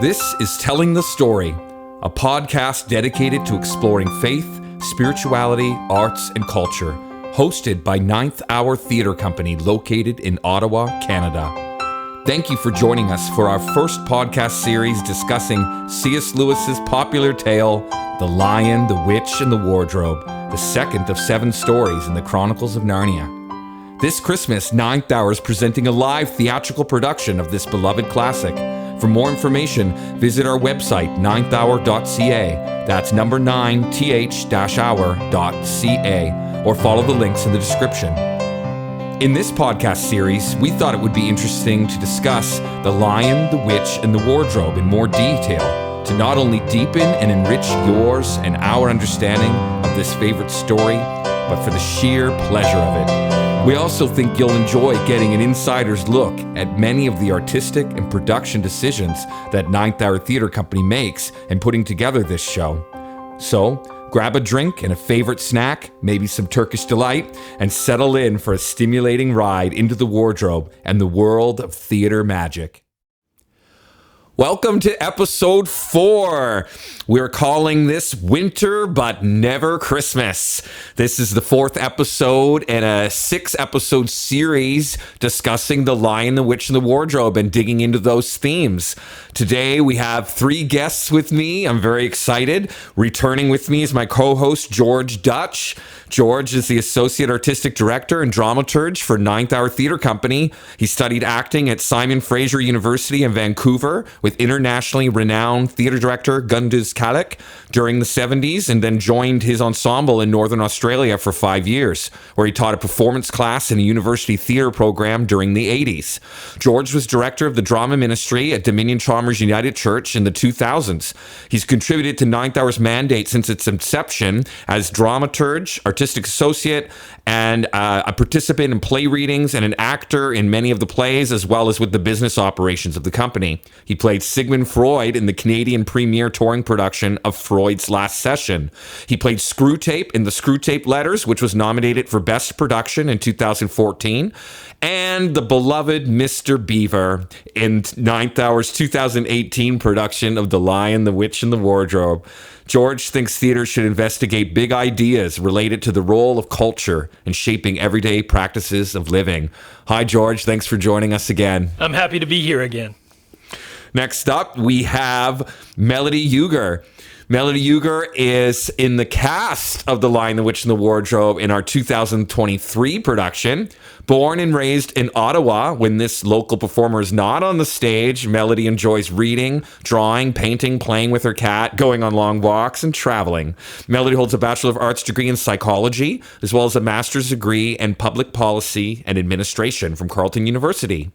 This is Telling the Story, a podcast dedicated to exploring faith, spirituality, arts, and culture, hosted by Ninth Hour Theatre Company located in Ottawa, Canada. Thank you for joining us for our first podcast series discussing C.S. Lewis's popular tale, The Lion, the Witch, and the Wardrobe, the second of 7 stories in the Chronicles of Narnia. This Christmas, Ninth Hour is presenting a live theatrical production of this beloved classic. For more information, visit our website, ninthhour.ca. That's number 9th-hour.ca, or follow the links in the description. In this podcast series, we thought it would be interesting to discuss The Lion, the Witch, and the Wardrobe in more detail, to not only deepen and enrich yours and our understanding of this favorite story, but for the sheer pleasure of it. We also think you'll enjoy getting an insider's look at many of the artistic and production decisions that Ninth Hour Theatre Company makes in putting together this show. So, grab a drink and a favorite snack, maybe some Turkish Delight, and settle in for a stimulating ride into the wardrobe and the world of theater magic. Welcome to episode 4. We're calling this Winter But Never Christmas. This is the 4th episode in a 6-episode series discussing The Lion, the Witch, and the Wardrobe and digging into those themes. Today we have 3 guests with me. I'm very excited. Returning with me is my co-host George Dutch. George is the Associate Artistic Director and Dramaturge for Ninth Hour Theatre Company. He studied acting at Simon Fraser University in Vancouver with internationally renowned theatre director Gunduz Kalik during the 70s, and then joined his ensemble in Northern Australia for 5 years, where he taught a performance class in a university theatre program during the 80s. George was director of the drama ministry at Dominion Chalmers United Church in the 2000s. He's contributed to Ninth Hour's mandate since its inception as dramaturge, artistic associate, and a participant in play readings and an actor in many of the plays, as well as with the business operations of the company. He played Sigmund Freud in the Canadian premiere touring production of Freud's Last Session. He played Screwtape in the Screwtape Letters, which was nominated for Best Production in 2014, and the beloved Mr. Beaver in Ninth Hour's 2018 production of The Lion, the Witch, and the Wardrobe. George thinks theater should investigate big ideas related to the role of culture in shaping everyday practices of living. Hi, George. Thanks for joining us again. I'm happy to be here again. Next up, we have Melodi Uygur. Melodi Uygur is in the cast of The Lion, the Witch, and the Wardrobe in our 2023 production. Born and raised in Ottawa, when this local performer is not on the stage, Melodi enjoys reading, drawing, painting, playing with her cat, going on long walks, and traveling. Melodi holds a Bachelor of Arts degree in psychology, as well as a master's degree in public policy and administration from Carleton University.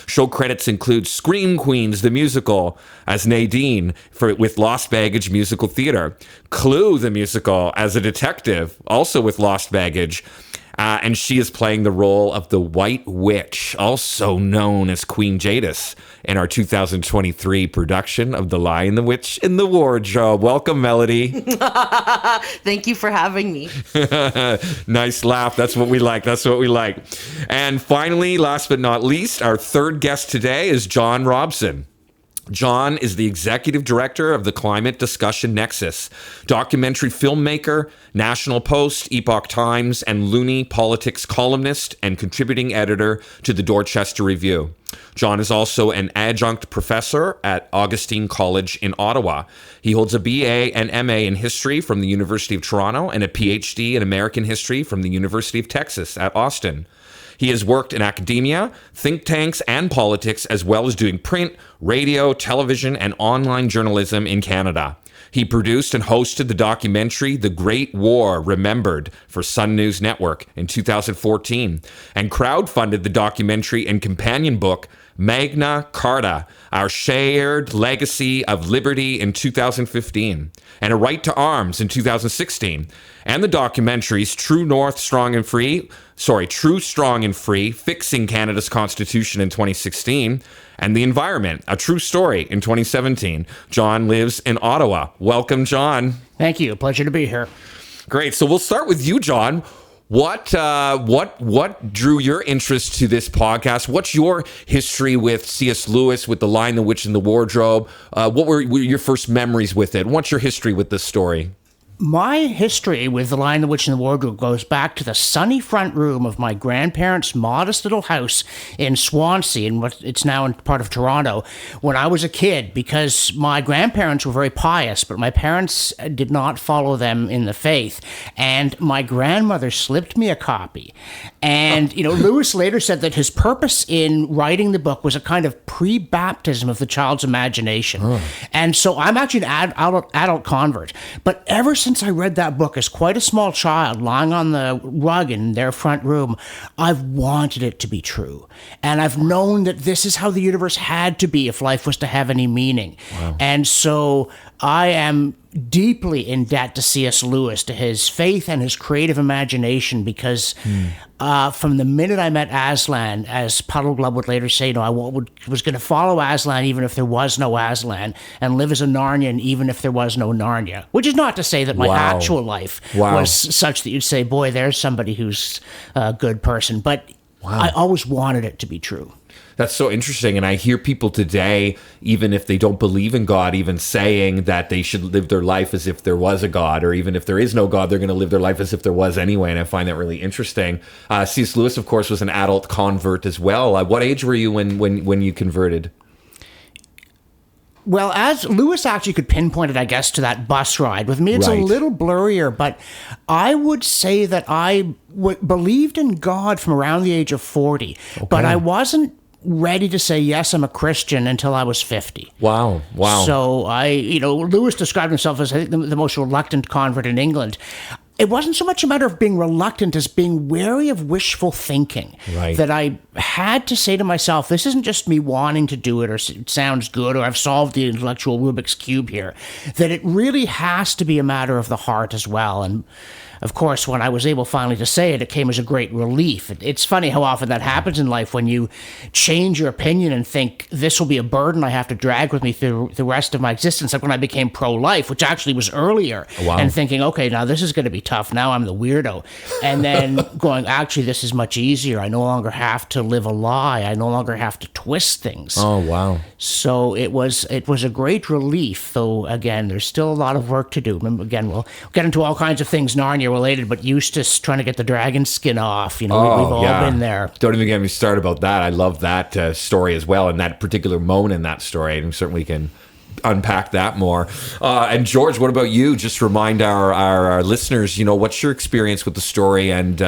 Show credits include Scream Queens, the musical, as Nadine with Lost Baggage Musical Theater. Clue, the musical, as a detective, also with Lost Baggage. And she is playing the role of the White Witch, also known as Queen Jadis, in our 2023 production of The Lion, the Witch, and the Wardrobe. Welcome, Melodi. Thank you for having me. Nice laugh. That's what we like. That's what we like. And finally, last but not least, our third guest today is John Robson. John is the executive director of the Climate Discussion Nexus, documentary filmmaker, National Post, Epoch Times, and Looney Politics columnist, and contributing editor to the Dorchester Review. John is also an adjunct professor at Augustine College in Ottawa. He holds a BA and MA in history from the University of Toronto and a PhD in American history from the University of Texas at Austin. He has worked in academia, think tanks, and politics, as well as doing print, radio, television, and online journalism in Canada. He produced and hosted the documentary The Great War Remembered for Sun News Network in 2014, and crowdfunded the documentary and companion book Magna Carta, Our Shared Legacy of Liberty in 2015, and A Right to Arms in 2016, and the documentaries True, Strong, and Free, Fixing Canada's Constitution in 2016, and The Environment, A True Story in 2017. John lives in Ottawa. Welcome, John. Thank you. Pleasure to be here. Great. So we'll start with you, John. What drew your interest to this podcast? What's your history with C.S. Lewis, with The Lion, the Witch, and the Wardrobe? What were your first memories with it? What's your history with this story? My history with The Lion, the Witch, and the Wardrobe goes back to the sunny front room of my grandparents' modest little house in Swansea, in what it's now in part of Toronto, when I was a kid, because my grandparents were very pious, but my parents did not follow them in the faith. And my grandmother slipped me a copy. And, Lewis later said that his purpose in writing the book was a kind of pre-baptism of the child's imagination. And so I'm actually an adult convert. But ever since I read that book as quite a small child, lying on the rug in their front room, I've wanted it to be true. And I've known that this is how the universe had to be if life was to have any meaning. Wow. And so I am deeply in debt to C.S. Lewis, to his faith and his creative imagination, because from the minute I met Aslan, as Puddleglove would later say, I was going to follow Aslan even if there was no Aslan, and live as a Narnian even if there was no Narnia. Which is not to say that my actual life was such that you'd say, boy, there's somebody who's a good person. But I always wanted it to be true. That's so interesting. And I hear people today, even if they don't believe in God, even saying that they should live their life as if there was a God, or even if there is no God, they're going to live their life as if there was anyway. And I find that really interesting. C.S. Lewis, of course, was an adult convert as well. What age were you when you converted? Well, as Lewis actually could pinpoint it, I guess, to that bus ride. With me, it's a little blurrier, but I would say that I believed in God from around the age of 40, but I wasn't ready to say, yes, I'm a Christian until I was 50. Wow. So Lewis described himself as, I think, the most reluctant convert in England. It wasn't so much a matter of being reluctant as being wary of wishful thinking. Right. That I had to say to myself, this isn't just me wanting to do it, or it sounds good, or I've solved the intellectual Rubik's Cube here. That it really has to be a matter of the heart as well. And of course, when I was able finally to say it, it came as a great relief. It's funny how often that happens in life when you change your opinion and think, this will be a burden I have to drag with me through the rest of my existence. Like when I became pro-life, which actually was earlier, and thinking, okay, now this is going to be tough. Now I'm the weirdo. And then going, actually, this is much easier. I no longer have to live a lie. I no longer have to twist things. Oh, wow. So it was a great relief, though, again, there's still a lot of work to do. Again, we'll get into all kinds of things Narnia related, but Eustace trying to get the dragon skin off, we've all been there. Don't even get me started about that. I love that story as well, and that particular moment in that story, and certainly can unpack that more. And George, what about you? Just remind our listeners, what's your experience with the story and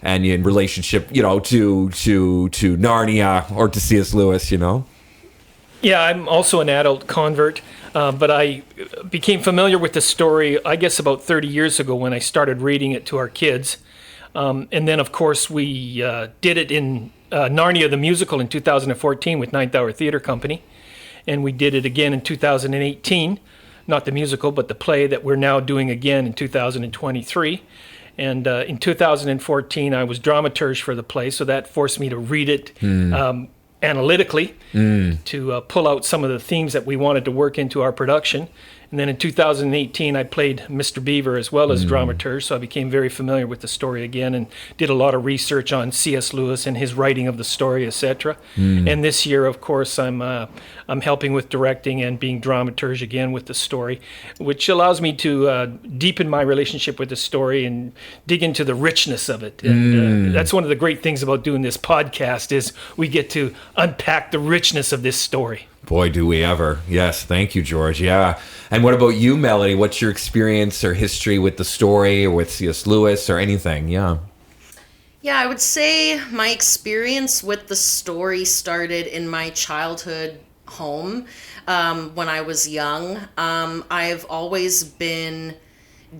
in relationship, to Narnia or to C.S. Lewis, Yeah, I'm also an adult convert, but I became familiar with the story, I guess, about 30 years ago when I started reading it to our kids. And then, of course, we did it in Narnia the Musical in 2014 with Ninth Hour Theatre Company. And we did it again in 2018, not the musical, but the play that we're now doing again in 2023. And in 2014, I was dramaturge for the play, so that forced me to read it analytically to pull out some of the themes that we wanted to work into our production. And then in 2018, I played Mr. Beaver as well as dramaturge, so I became very familiar with the story again and did a lot of research on C.S. Lewis and his writing of the story, etc. And this year, of course, I'm helping with directing and being dramaturge again with the story, which allows me to deepen my relationship with the story and dig into the richness of it. And that's one of the great things about doing this podcast is we get to unpack the richness of this story. Boy, do we ever. Yes, thank you, George. Yeah. And what about you, Melody? What's your experience or history with the story or with C.S. Lewis or anything? Yeah. Yeah, I would say my experience with the story started in my childhood home when I was young. I've always been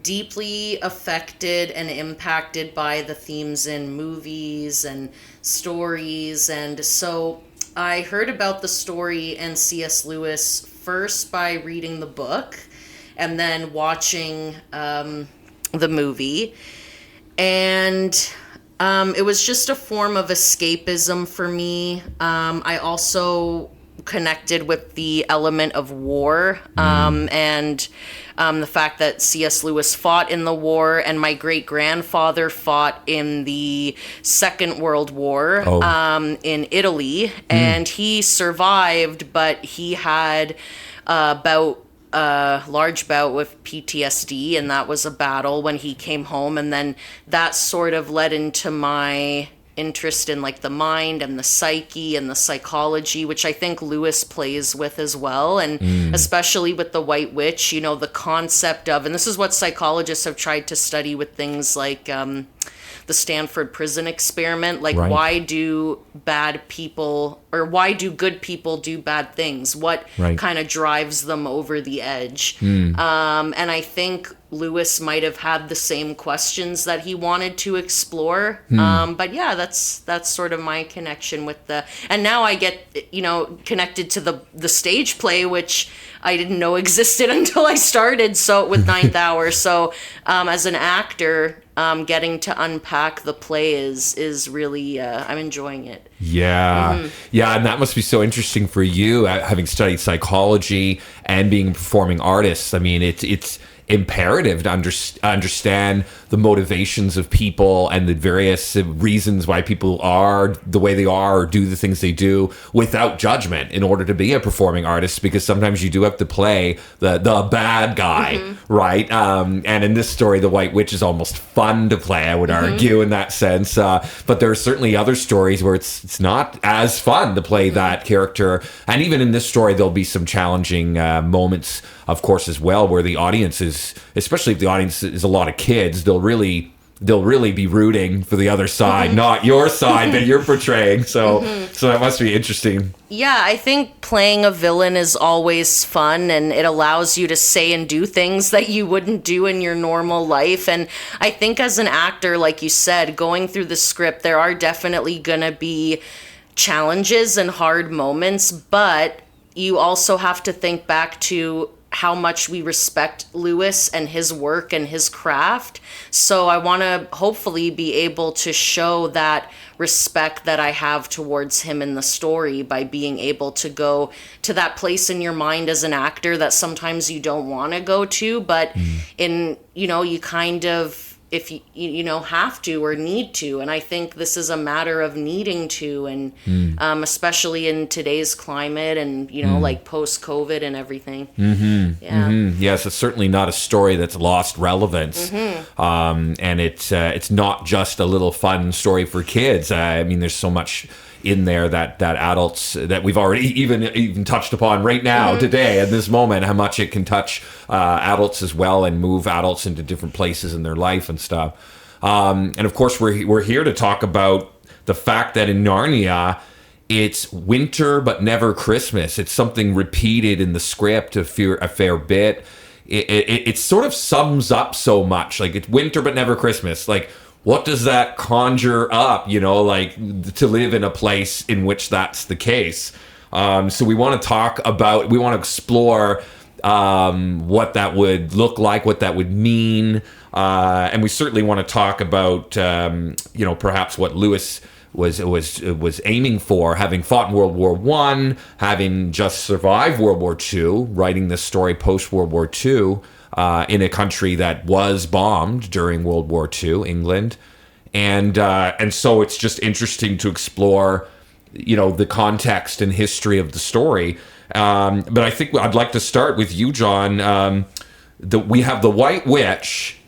deeply affected and impacted by the themes in movies and stories, and so I heard about the story and C.S. Lewis first by reading the book and then watching the movie. And it was just a form of escapism for me. I also connected with the element of war, and the fact that C.S. Lewis fought in the war, and my great-grandfather fought in the Second World War in Italy, and he survived, but he had a large bout with PTSD, and that was a battle when he came home, and then that sort of led into my interest in like the mind and the psyche and the psychology, which I think Lewis plays with as well, and especially with the White Witch, you know, the concept of, and this is what psychologists have tried to study with things like the Stanford prison experiment, like why do bad people, or why do good people do bad things? What kind of drives them over the edge? And I think Lewis might have had the same questions that he wanted to explore. But yeah, that's sort of my connection with and now I get, you know, connected to the stage play, which I didn't know existed until I started. So with Ninth Hour. So as an actor, getting to unpack the play is really, I'm enjoying it. Yeah. Yeah. And that must be so interesting for you, having studied psychology and being a performing artist. I mean, it's imperative to understand the motivations of people and the various reasons why people are the way they are or do the things they do without judgment in order to be a performing artist, because sometimes you do have to play the bad guy, right? And in this story, the White Witch is almost fun to play, I would argue, in that sense. But there are certainly other stories where it's not as fun to play that character. And even in this story, there'll be some challenging moments, of course, as well, where the audience is, especially if the audience is a lot of kids, they'll really be rooting for the other side, not your side that you're portraying. So that must be interesting. Yeah, I think playing a villain is always fun, and it allows you to say and do things that you wouldn't do in your normal life. And I think as an actor, like you said, going through the script, there are definitely going to be challenges and hard moments, but you also have to think back to how much we respect Lewis and his work and his craft. So I want to hopefully be able to show that respect that I have towards him in the story by being able to go to that place in your mind as an actor that sometimes you don't want to go to, but in, you know, you kind of, if you know, have to or need to. And I think this is a matter of needing to, and especially in today's climate and, you know, like post-COVID and everything. Yes, it's certainly not a story that's lost relevance. And it's not just a little fun story for kids. I mean, there's so much in there that adults, that we've already even touched upon right now today at this moment, how much it can touch adults as well and move adults into different places in their life and stuff. And of course, we're here to talk about the fact that in Narnia, it's winter but never Christmas. It's something repeated in the script a fair bit. It sort of sums up so much, like it's winter but never Christmas. Like, what does that conjure up, you know, like to live in a place in which that's the case? So we want to explore what that would look like, what that would mean. And we certainly want to talk about, you know, perhaps what Lewis was aiming for, having fought in World War I, having just survived World War II, writing this story post-World War II, in a country that was bombed during World War II, England. And so it's just interesting to explore, you know, the context and history of the story. But I think I'd like to start with you, John. We have the White Witch,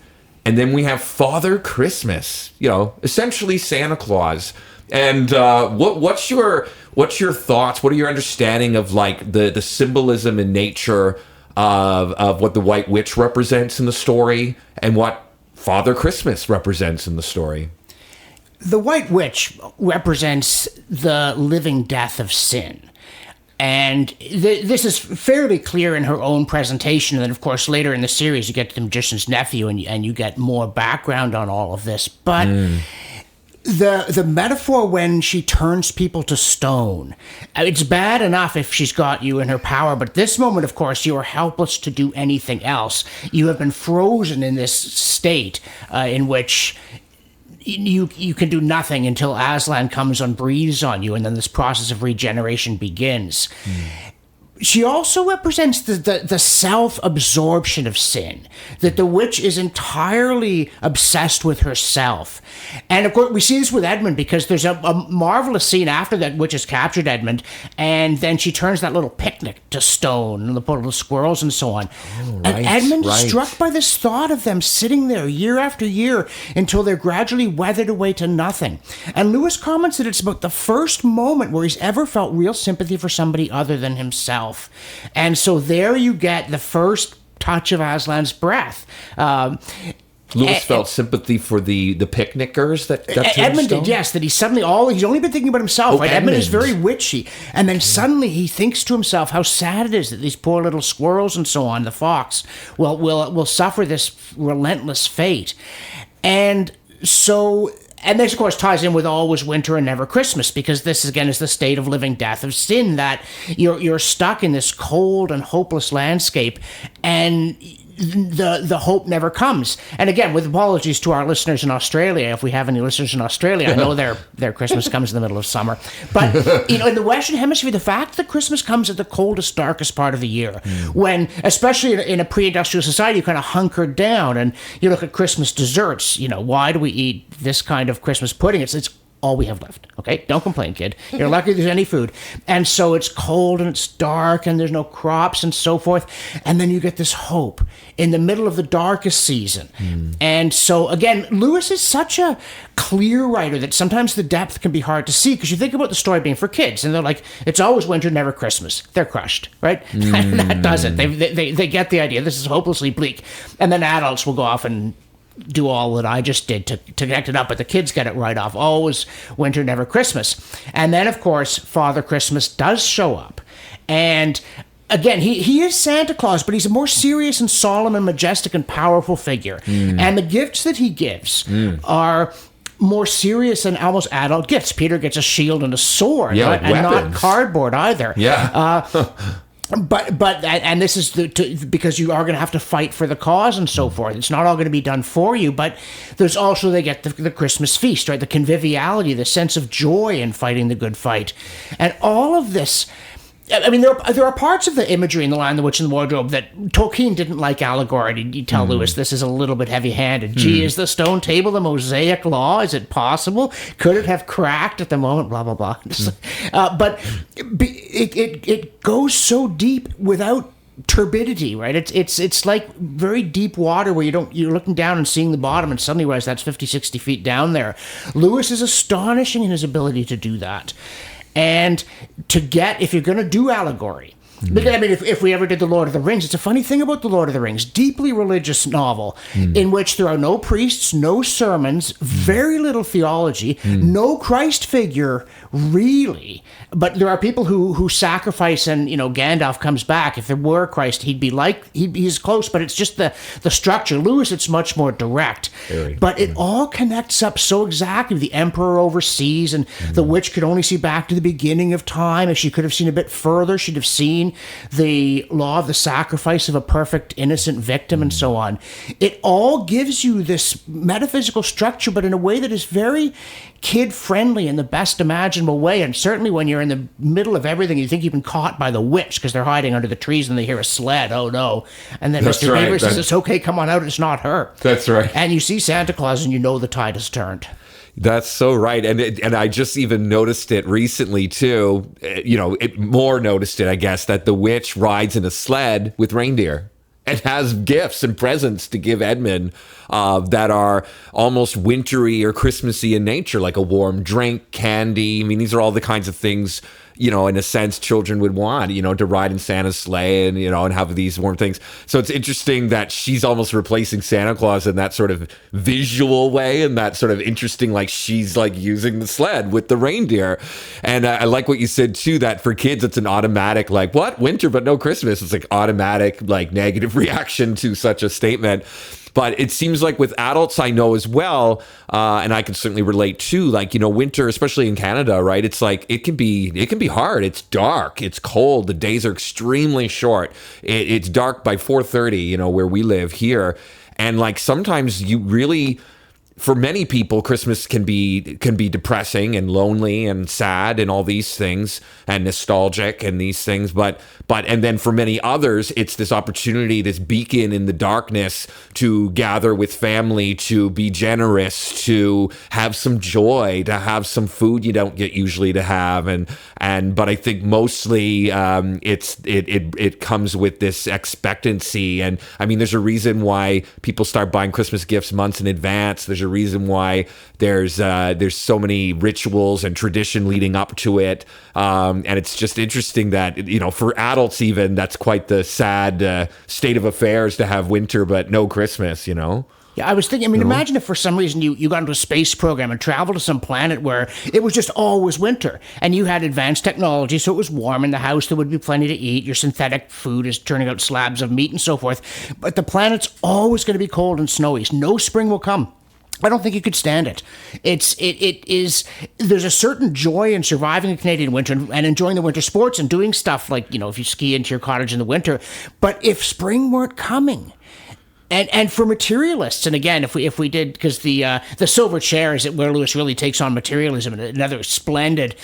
and then we have Father Christmas, you know, essentially Santa Claus. And what's your thoughts? What are your understanding of like the symbolism and nature of what the White Witch represents in the story and what Father Christmas represents in the story? The White Witch represents the living death of sin. And this is fairly clear in her own presentation. And then, of course, later in the series, you get the magician's nephew and you get more background on all of this. But the metaphor when she turns people to stone, it's bad enough if she's got you in her power. But this moment, of course, you are helpless to do anything else. You have been frozen in this state in which you can do nothing until Aslan comes and breathes on you, and then this process of regeneration begins. She also represents the self-absorption of sin, that the witch is entirely obsessed with herself. And of course, we see this with Edmund, because there's a marvelous scene after that witch has captured Edmund, and then she turns that little picnic to stone, and the little squirrels and so on. Oh, and Edmund is struck by this thought of them sitting there year after year until they're gradually weathered away to nothing. And Lewis comments that it's about the first moment where he's ever felt real sympathy for somebody other than himself. And so there you get the first touch of Aslan's breath. Lewis felt sympathy for the picnickers that Edmund did, yes, that he's only been thinking about himself, right? Edmund is very witchy. And then suddenly he thinks to himself how sad it is that these poor little squirrels and so on, the fox, will suffer this relentless fate. And so... And this, of course, ties in with Always Winter and Never Christmas, because this, again, is the state of living death of sin, that you're stuck in this cold and hopeless landscape, and the hope never comes. And again, with apologies to our listeners in Australia, if we have any listeners in Australia, I know their Christmas comes in the middle of summer. But, in the Western Hemisphere, the fact that Christmas comes at the coldest, darkest part of the year, when, especially in a pre-industrial society, you kind of hunker down, and you look at Christmas desserts, why do we eat this kind of Christmas pudding? It's all we have left. Okay, don't complain, kid. You're lucky there's any food. And so it's cold and it's dark and there's no crops and so forth. And then you get this hope in the middle of the darkest season. And so again, Lewis is such a clear writer that sometimes the depth can be hard to see, because you think about the story being for kids and they're like, it's always winter, never Christmas. They're crushed, right? That does it. They get the idea. This is hopelessly bleak. And then adults will go off and do all that I just did to connect it up, but the kids get it right off. Always winter, never Christmas. And then, of course, Father Christmas does show up. And again, he is Santa Claus, but he's a more serious and solemn and majestic and powerful figure. And the gifts that he gives are more serious and almost adult gifts. Peter gets a shield and a sword, right? And not cardboard either. But and this is because you are going to have to fight for the cause and so forth. It's not all going to be done for you, but there's also, they get the Christmas feast, right? The conviviality, the sense of joy in fighting the good fight. And all of this, I mean, there are parts of the imagery in The Lion, the Witch, and the Wardrobe that Tolkien didn't like allegory. You tell Lewis this is a little bit heavy-handed. Gee, is the stone table the Mosaic law? Is it possible? Could it have cracked at the moment? Blah, blah, blah. But it goes so deep without turbidity, right? It's like very deep water where you're looking down and seeing the bottom and suddenly realize that's 50, 60 feet down there. Lewis is astonishing in his ability to do that. And if you're going to do allegory, because, I mean, if we ever did The Lord of the Rings, it's a funny thing about The Lord of the Rings, deeply religious novel in which there are no priests, no sermons, very little theology, no Christ figure, really. But there are people who sacrifice, and, Gandalf comes back. If there were Christ, he's close, but it's just the structure. Lewis, it's much more direct. But it all connects up so exactly. The emperor overseas, and the witch could only see back to the beginning of time. If she could have seen a bit further, she'd have seen the law of the sacrifice of a perfect innocent victim and so on. It all gives you this metaphysical structure, but in a way that is very kid-friendly in the best imaginable way. And certainly when you're in the middle of everything, you think you've been caught by the witch because they're hiding under the trees and they hear a sled. Oh, no. And then Mr. Beaver says, it's okay, come on out, it's not her. That's right. And you see Santa Claus and you know the tide has turned. That's so right. And I just even noticed it recently, too. More noticed it, I guess, that the witch rides in a sled with reindeer and has gifts and presents to give Edmund that are almost wintry or Christmassy in nature, like a warm drink, candy. I mean, these are all the kinds of things, in a sense, children would want, to ride in Santa's sleigh and, and have these warm things. So it's interesting that she's almost replacing Santa Claus in that sort of visual way, and that sort of interesting, like she's like using the sled with the reindeer. And I like what you said too, that for kids, it's an automatic, like, what? Winter, but no Christmas. It's like automatic, like negative reaction to such a statement. But it seems like with adults I know as well, and I can certainly relate to, like, winter, especially in Canada, right? It's like, it can be hard. It's dark. It's cold. The days are extremely short. It's dark by 4:30, where we live here. And like, sometimes you really for many people, Christmas can be depressing and lonely and sad and all these things and nostalgic and these things. But and then for many others, it's this opportunity, this beacon in the darkness to gather with family, to be generous, to have some joy, to have some food you don't get usually to have. But I think mostly it comes with this expectancy. And I mean, there's a reason why people start buying Christmas gifts months in advance. There's a reason why there's so many rituals and tradition leading up to it, and it's just interesting that for adults even that's quite the sad state of affairs to have winter but no Christmas. Yeah, I was thinking, imagine if for some reason you got into a space program and traveled to some planet where it was just always winter and you had advanced technology, so it was warm in the house, there would be plenty to eat, your synthetic food is turning out slabs of meat and so forth, but the planet's always going to be cold and snowy. No spring will come. I don't think you could stand it. There's a certain joy in surviving a Canadian winter and enjoying the winter sports and doing stuff like, if you ski into your cottage in the winter. But if spring weren't coming, and for materialists, and again, if we did, because the silver chair is where Lewis really takes on materialism, and another splendid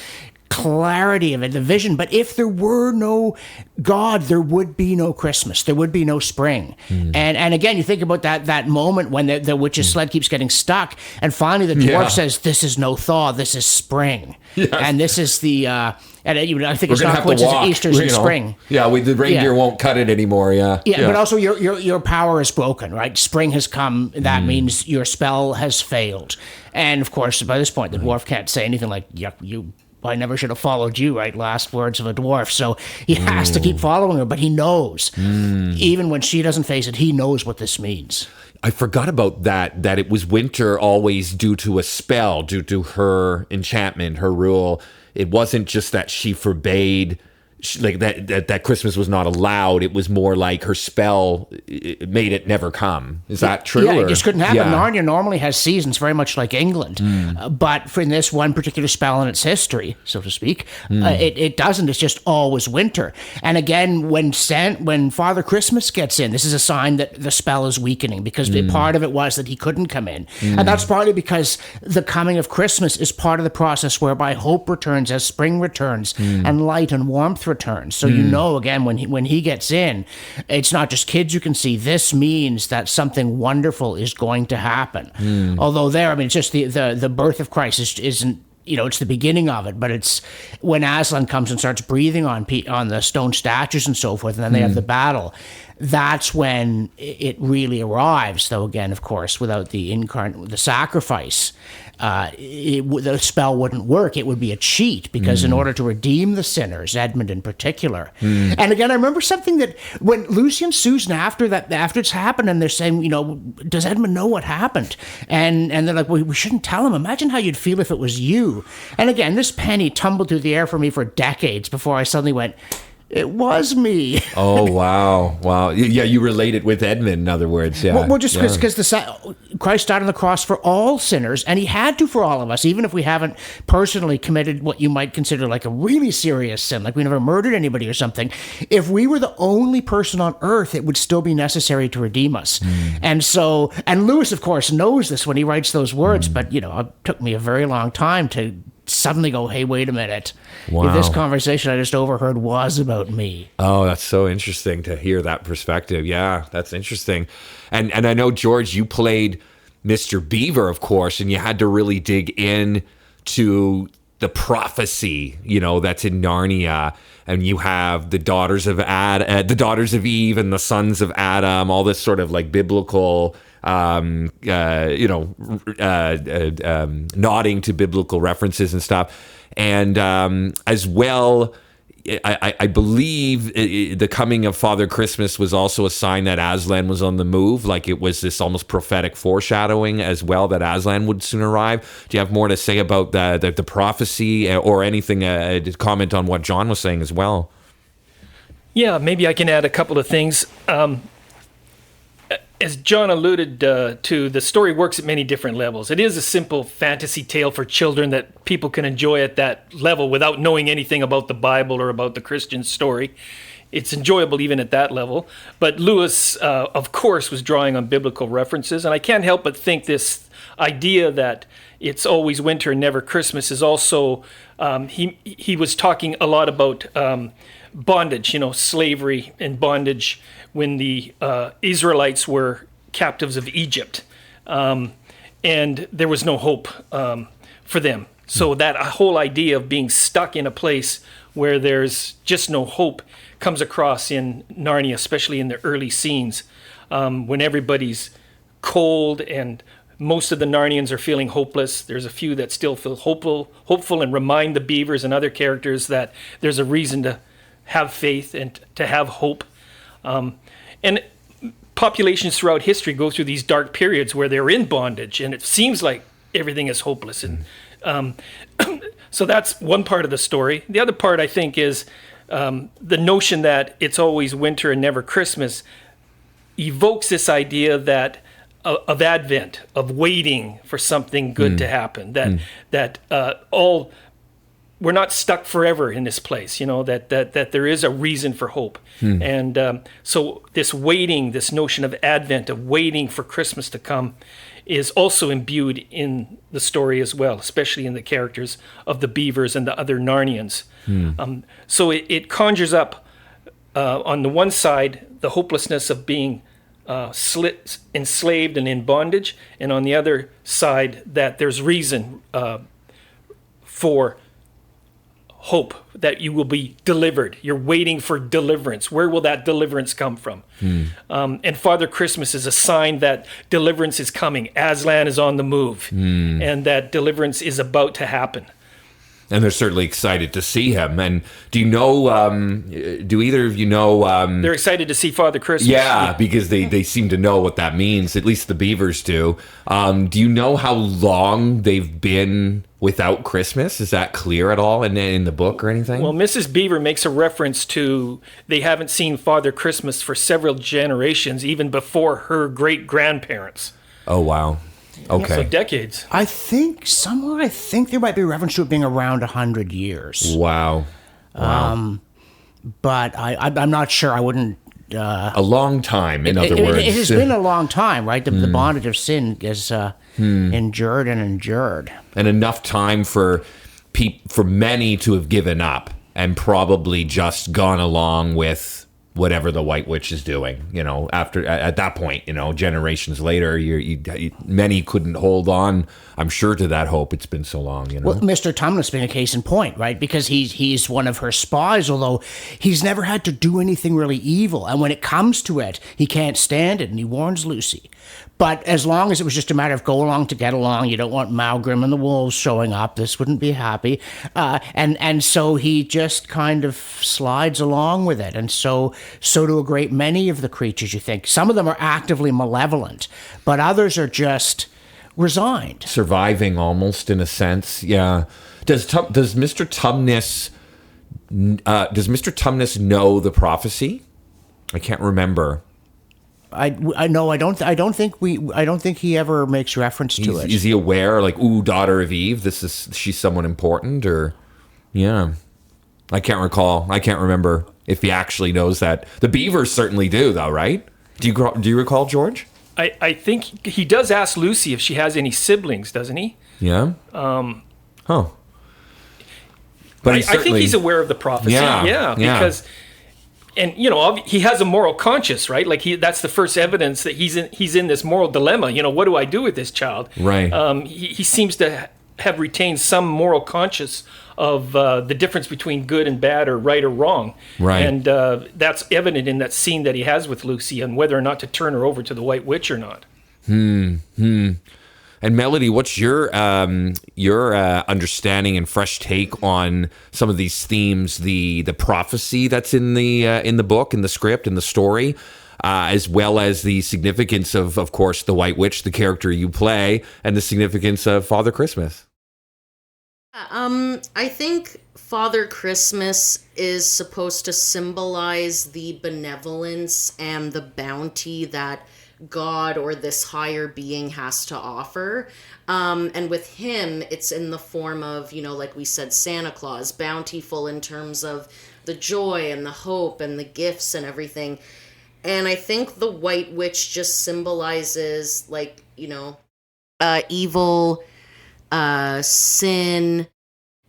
clarity of it, the vision. But if there were no God, there would be no Christmas. There would be no spring. And again, you think about that moment when the witch's sled keeps getting stuck, and finally the dwarf says, "This is no thaw. This is spring." Yes. And this is the. And I think it's not coincidence. Easter's in spring. Yeah, the reindeer won't cut it anymore. Yeah. But also your power is broken, right? Spring has come. That means your spell has failed. And of course, by this point, the dwarf can't say anything like, "You." I never should have followed you, right? Last words of a dwarf. So he has to keep following her, but he knows. Even when she doesn't face it, he knows what this means. I forgot about that it was winter always due to a spell, due to her enchantment, her rule. It wasn't just that she forbade, like that Christmas was not allowed. It was more like her spell made it never come. Is that true? Yeah, it just couldn't happen. Narnia normally has seasons, very much like England. But for this one particular spell in its history, so to speak, it doesn't. It's just always winter. And again, when Father Christmas gets in, this is a sign that the spell is weakening, because part of it was that he couldn't come in. And that's partly because the coming of Christmas is part of the process whereby hope returns as spring returns and light and warmth returns. So again, when he gets in, it's not just kids you can see. This means that something wonderful is going to happen. Although it's just the birth of Christ isn't, it's the beginning of it, but it's when Aslan comes and starts breathing on the stone statues and so forth, and then they have the battle. That's when it really arrives. Though again, of course, without the sacrifice, the spell wouldn't work. It would be a cheat, because in order to redeem the sinners, Edmund in particular. And again, I remember something that when Lucy and Susan after it's happened, and they're saying, does Edmund know what happened? And they're like, well, we shouldn't tell him. Imagine how you'd feel if it was you. And again, this penny tumbled through the air for me for decades before I suddenly went, it was me. Oh, wow. Yeah, you relate it with Edmund, in other words. Yeah. Well, just because Christ died on the cross for all sinners, and he had to for all of us, even if we haven't personally committed what you might consider like a really serious sin, like we never murdered anybody or something. If we were the only person on earth, it would still be necessary to redeem us. And Lewis, of course, knows this when he writes those words, but, it took me a very long time to suddenly go, hey, wait a minute. Wow. This conversation I just overheard was about me. Oh, that's so interesting to hear that perspective. Yeah, that's interesting. And I know, George, you played Mr. Beaver, of course, and you had to really dig in to the prophecy, that's in Narnia. And you have the daughters of Eve and the sons of Adam, all this sort of like biblical nodding to biblical references and stuff. And as well, I believe the coming of Father Christmas was also a sign that Aslan was on the move. Like it was this almost prophetic foreshadowing as well that Aslan would soon arrive. Do you have more to say about the prophecy or anything, to comment on what John was saying as well? Yeah, maybe I can add a couple of things. As John alluded to, the story works at many different levels. It is a simple fantasy tale for children that people can enjoy at that level without knowing anything about the Bible or about the Christian story. It's enjoyable even at that level. But Lewis, of course, was drawing on biblical references, and I can't help but think this idea that it's always winter and never Christmas is also, he was talking a lot about bondage, slavery and bondage when the Israelites were captives of Egypt. And there was no hope for them. So that whole idea of being stuck in a place where there's just no hope comes across in Narnia, especially in the early scenes, when everybody's cold and most of the Narnians are feeling hopeless. There's a few that still feel hopeful and remind the beavers and other characters that there's a reason to have faith and to have hope. And populations throughout history go through these dark periods where they're in bondage and it seems like everything is hopeless. And so that's one part of the story. The other part, I think, is the notion that it's always winter and never Christmas evokes this idea that of Advent, of waiting for something good to happen, that we're not stuck forever in this place, that there is a reason for hope. And so this waiting, this notion of Advent, of waiting for Christmas to come, is also imbued in the story as well, especially in the characters of the beavers and the other Narnians. So it conjures up, on the one side, the hopelessness of being enslaved and in bondage, and on the other side, that there's reason for hope, that you will be delivered. You're waiting for deliverance. Where will that deliverance come from? And Father Christmas is a sign that deliverance is coming. Aslan is on the move, and that deliverance is about to happen. And they're certainly excited to see him. And do you know, do either of you know... they're excited to see Father Christmas. Yeah, because they seem to know what that means, at least the beavers do. Do you know how long they've been without Christmas? Is that clear at all in the book or anything? Well, Mrs. Beaver makes a reference to they haven't seen Father Christmas for several generations, even before her great-grandparents. Oh, wow. Okay. So decades. I think there might be a reference to it being around 100 years. Wow. But I'm not sure. I wouldn't... a long time, in other words. It has been a long time, right? The bondage of sin is endured and endured. And enough time for many to have given up and probably just gone along with whatever the White Witch is doing, after at that point, generations later, many couldn't hold on, I'm sure, to that hope. It's been so long, Well, Mr. Tumnus being a case in point, right? Because he's one of her spies, although he's never had to do anything really evil. And when it comes to it, he can't stand it, and he warns Lucy. But as long as it was just a matter of go along to get along, you don't want Malgrim and the wolves showing up, this wouldn't be happy. And so he just kind of slides along with it. And so do a great many of the creatures, you think. Some of them are actively malevolent, but others are just resigned. Surviving almost, in a sense, yeah. Does Mr. Tumnus know the prophecy? I can't remember. I don't think he ever makes reference to it. Is he aware, like, ooh, daughter of Eve, she's someone important, or, yeah. I can't recall. I can't remember if he actually knows that. The beavers certainly do, though, right? Do you recall, George? I think he does ask Lucy if she has any siblings, doesn't he? Yeah. But I think he's aware of the prophecy. Yeah. Because... And he has a moral conscience, right? Like that's the first evidence that he's in this moral dilemma. What do I do with this child? Right. He seems to have retained some moral conscience of the difference between good and bad, or right or wrong. Right. And that's evident in that scene that he has with Lucy, and whether or not to turn her over to the White Witch or not. And Melody, what's your understanding and fresh take on some of these themes, the prophecy that's in the book, in the script, in the story, as well as the significance of course, the White Witch, the character you play, and the significance of Father Christmas? I think Father Christmas is supposed to symbolize the benevolence and the bounty that God or this higher being has to offer. And with him, it's in the form of, like we said, Santa Claus, bountiful in terms of the joy and the hope and the gifts and everything. And I think the White Witch just symbolizes, like, evil, sin,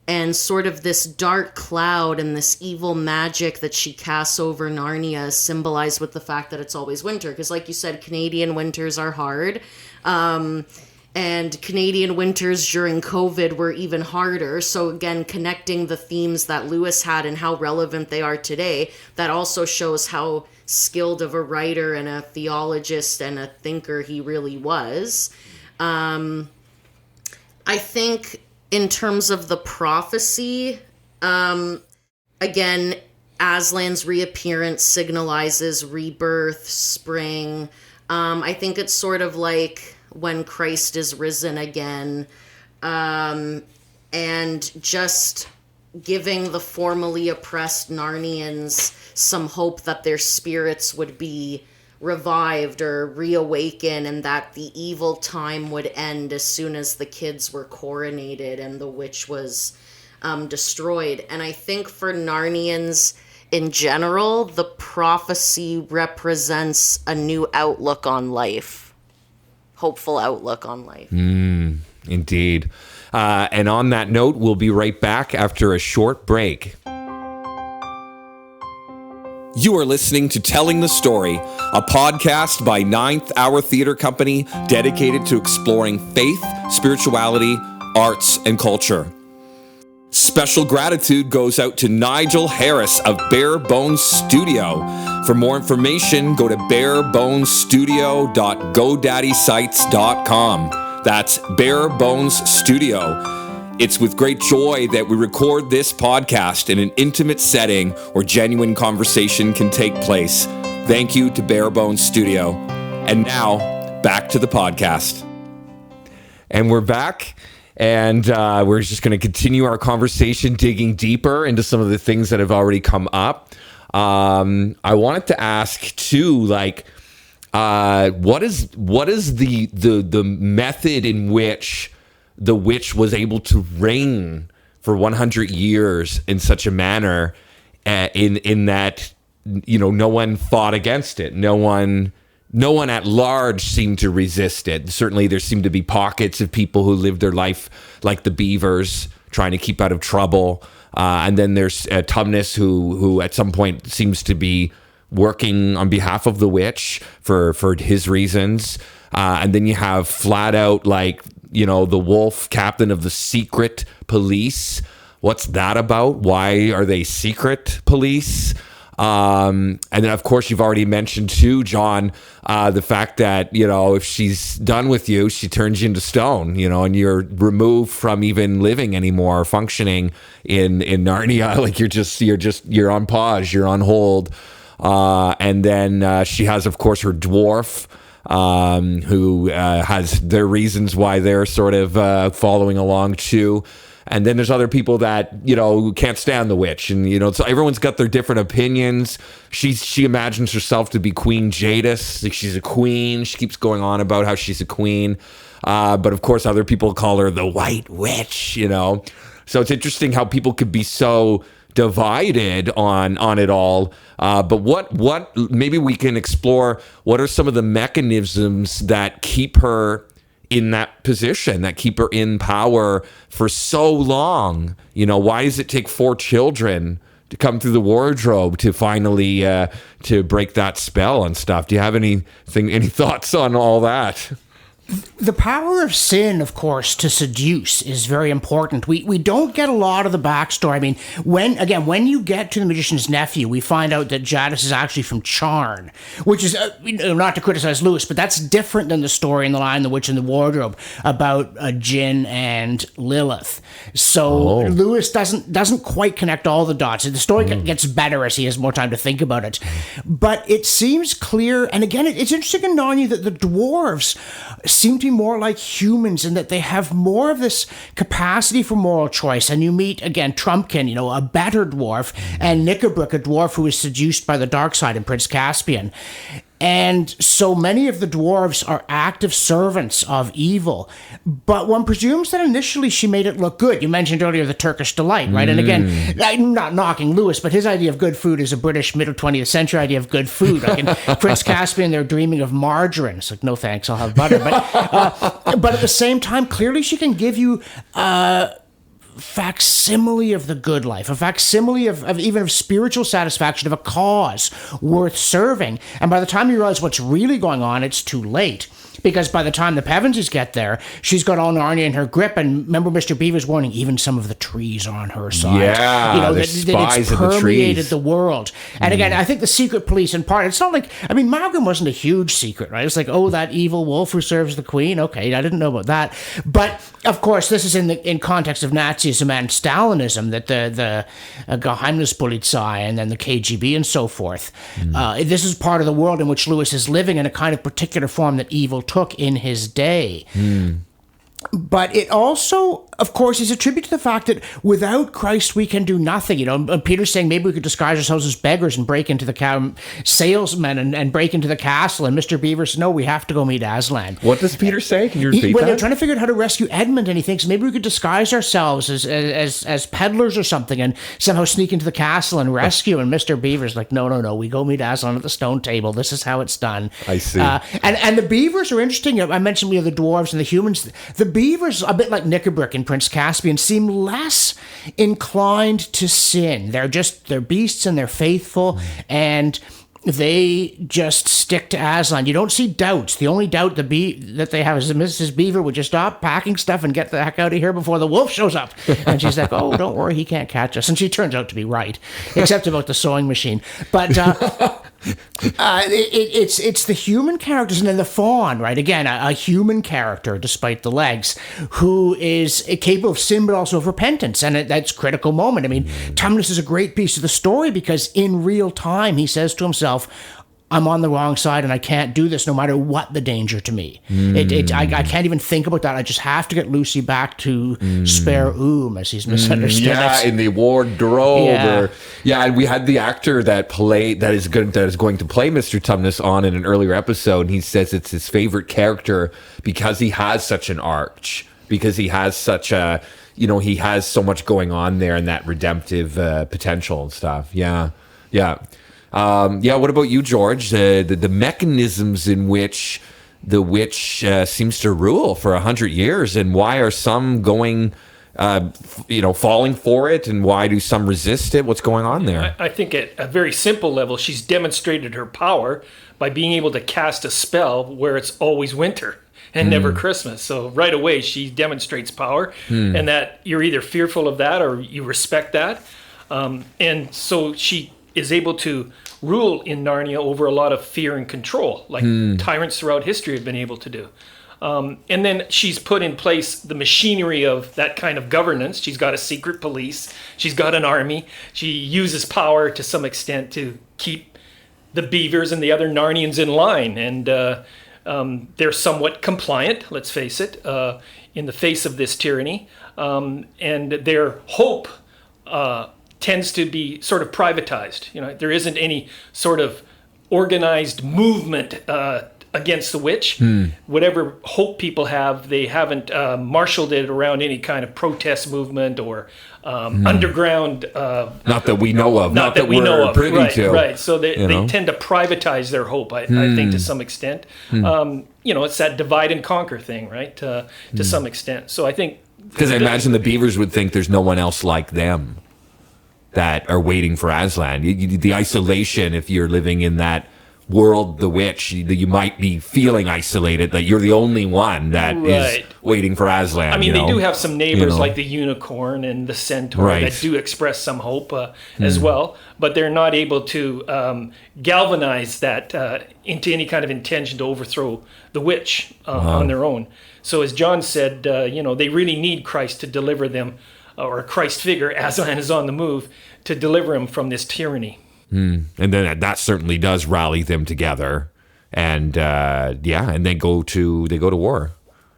and sort of this dark cloud and this evil magic that she casts over Narnia is symbolized with the fact that it's always winter. Because like you said, Canadian winters are hard. And Canadian winters during COVID were even harder. So again, connecting the themes that Lewis had and how relevant they are today, that also shows how skilled of a writer and a theologist and a thinker he really was. I think in terms of the prophecy, again, Aslan's reappearance signalizes rebirth, spring. I think it's sort of like when Christ is risen again, and just giving the formerly oppressed Narnians some hope that their spirits would be revived or reawaken, and that the evil time would end as soon as the kids were coronated and the witch was destroyed. And I think for Narnians in general, the prophecy represents a new outlook on life, hopeful outlook on life. Indeed. And on that note, we'll be right back after a short break. You are listening to Telling the Story, a podcast by Ninth Hour Theatre Company dedicated to exploring faith, spirituality, arts, and culture. Special gratitude goes out to Nigel Harris of Bare Bones Studio. For more information, go to barebonesstudio.godaddysite.com. That's Bare Bones Studio. It's with great joy that we record this podcast in an intimate setting where genuine conversation can take place. Thank you to Bare Bones Studio. And now, back to the podcast. And we're back, and we're just going to continue our conversation, digging deeper into some of the things that have already come up. I wanted to ask, too, like, what is the method in which the witch was able to reign for 100 years in such a manner, in that, you know, no one fought against it. No one at large seemed to resist it. Certainly there seemed to be pockets of people who lived their life like the beavers, trying to keep out of trouble. And then there's Tumnus, who at some point seems to be working on behalf of the witch for his reasons. And then you have flat out, like, you know, the wolf captain of the secret police. What's that about? Why are they secret police? And then, of course, you've already mentioned too, John, the fact that, you know, if she's done with you, she turns you into stone, you know, and you're removed from even living anymore, functioning in Narnia. Like you're on pause, you're on hold. And then she has, of course, her dwarf, who has their reasons why they're sort of following along too. And then there's other people that, you know, who can't stand the witch. And, you know, so everyone's got their different opinions. She imagines herself to be Queen Jadis. Like she's a queen. She keeps going on about how she's a queen. But, of course, other people call her the White Witch, you know. So it's interesting how people could be so divided on it all. But what maybe we can explore what are some of the mechanisms that keep her in that position, that keep her in power for so long. You know, why does it take 4 children to come through the wardrobe to finally to break that spell and stuff? Do you have any thoughts on all that? The power of sin, of course, to seduce is very important. We don't get a lot of the backstory. I mean, when you get to the magician's nephew, we find out that Jadis is actually from Charn, which is, not to criticize Lewis, but that's different than the story in The Lion, the Witch, and the Wardrobe about Jinn and Lilith. So Lewis doesn't quite connect all the dots. The story gets better as he has more time to think about it. But it seems clear, and again, it's interesting in Narnia that the dwarves seem to be more like humans in that they have more of this capacity for moral choice. And you meet, again, Trumpkin, you know, a better dwarf, and Knickerbock, a dwarf who is seduced by the dark side in Prince Caspian. And so many of the dwarves are active servants of evil. But one presumes that initially she made it look good. You mentioned earlier the Turkish Delight, right? And again, I'm not knocking Lewis, but his idea of good food is a British middle 20th century idea of good food. Like in Prince Caspian, they're dreaming of margarine. It's like, no thanks, I'll have butter. But at the same time, clearly she can give you facsimile of the good life, a facsimile of even of spiritual satisfaction, of a cause worth serving. And by the time you realize what's really going on, it's too late. Because by the time the Pevensies get there, she's got all Narnia in her grip. And remember Mr. Beaver's warning, even some of the trees are on her side. Yeah, that it's permeated the world. And again, I think the secret police in part, it's not like, I mean, Malcolm wasn't a huge secret, right? It's like, oh, that evil wolf who serves the queen. Okay, I didn't know about that. But of course, this is in context of Nazism and Stalinism, that the Geheimnispolizei and then the KGB and so forth. This is part of the world in which Lewis is living in a kind of particular form that evil took in his day. But it also, of course, is a tribute to the fact that without Christ, we can do nothing. You know, and Peter's saying maybe we could disguise ourselves as beggars and break into the salesmen and break into the castle. And Mr. Beaver says, no, we have to go meet Aslan. What does Peter say? Can you repeat that? They're trying to figure out how to rescue Edmund, and he thinks maybe we could disguise ourselves as peddlers or something and somehow sneak into the castle and rescue. And Mr. Beaver's like, no, we go meet Aslan at the stone table. This is how it's done. I see. And the beavers are interesting. I mentioned the dwarves and the humans. The beavers, a bit like Knickerbock in Prince Caspian, seem less inclined to sin. They're beasts and they're faithful, and they just stick to Aslan. You don't see doubts. The only doubt that they have is that Mrs. Beaver would just stop packing stuff and get the heck out of here before the wolf shows up. And she's like, oh, don't worry, he can't catch us. And she turns out to be right, except about the sewing machine. But it's the human characters, and then the fawn, right? Again, a human character, despite the legs, who is capable of sin but also of repentance. And that's a critical moment. I mean, Tumnus is a great piece of the story because in real time, he says to himself, I'm on the wrong side and I can't do this no matter what the danger to me. I can't even think about that. I just have to get Lucy back to spare as he's misunderstood. Yeah, in the wardrobe. And we had the actor that is going to play Mr. Tumnus on in an earlier episode, and he says it's his favorite character because he has such an arch, because he has such a, he has so much going on there and that redemptive potential and stuff. Yeah. What about you, George? The mechanisms in which the witch seems to rule for 100 years, and why are some going, falling for it, and why do some resist it? What's going on there? I think at a very simple level, she's demonstrated her power by being able to cast a spell where it's always winter and never Christmas. So right away, she demonstrates power, and that you're either fearful of that or you respect that. And so she is able to rule in Narnia over a lot of fear and control, like tyrants throughout history have been able to do. And then she's put in place the machinery of that kind of governance. She's got a secret police. She's got an army. She uses power to some extent to keep the beavers and the other Narnians in line. And they're somewhat compliant, let's face it, in the face of this tyranny. And their hope tends to be sort of privatized. There isn't any sort of organized movement against the witch. Whatever hope people have, they haven't marshaled it around any kind of protest movement or underground. Not that we know of. Not that we know of. Privy to. Right. So they tend to privatize their hope, I think, to some extent. It's that divide and conquer thing, right? To some extent. So I think... Because I imagine the beavers would think there's no one else like them that are waiting for Aslan. The isolation, if you're living in that world, the witch, you might be feeling isolated, that you're the only one that is waiting for Aslan. I mean, they do have some neighbors like the unicorn and the centaur that do express some hope as well, but they're not able to galvanize that into any kind of intention to overthrow the witch on their own. So as John said, they really need Christ to deliver them, or a Christ figure, Aslan is on the move, to deliver him from this tyranny. And then that certainly does rally them together, and and they go to war.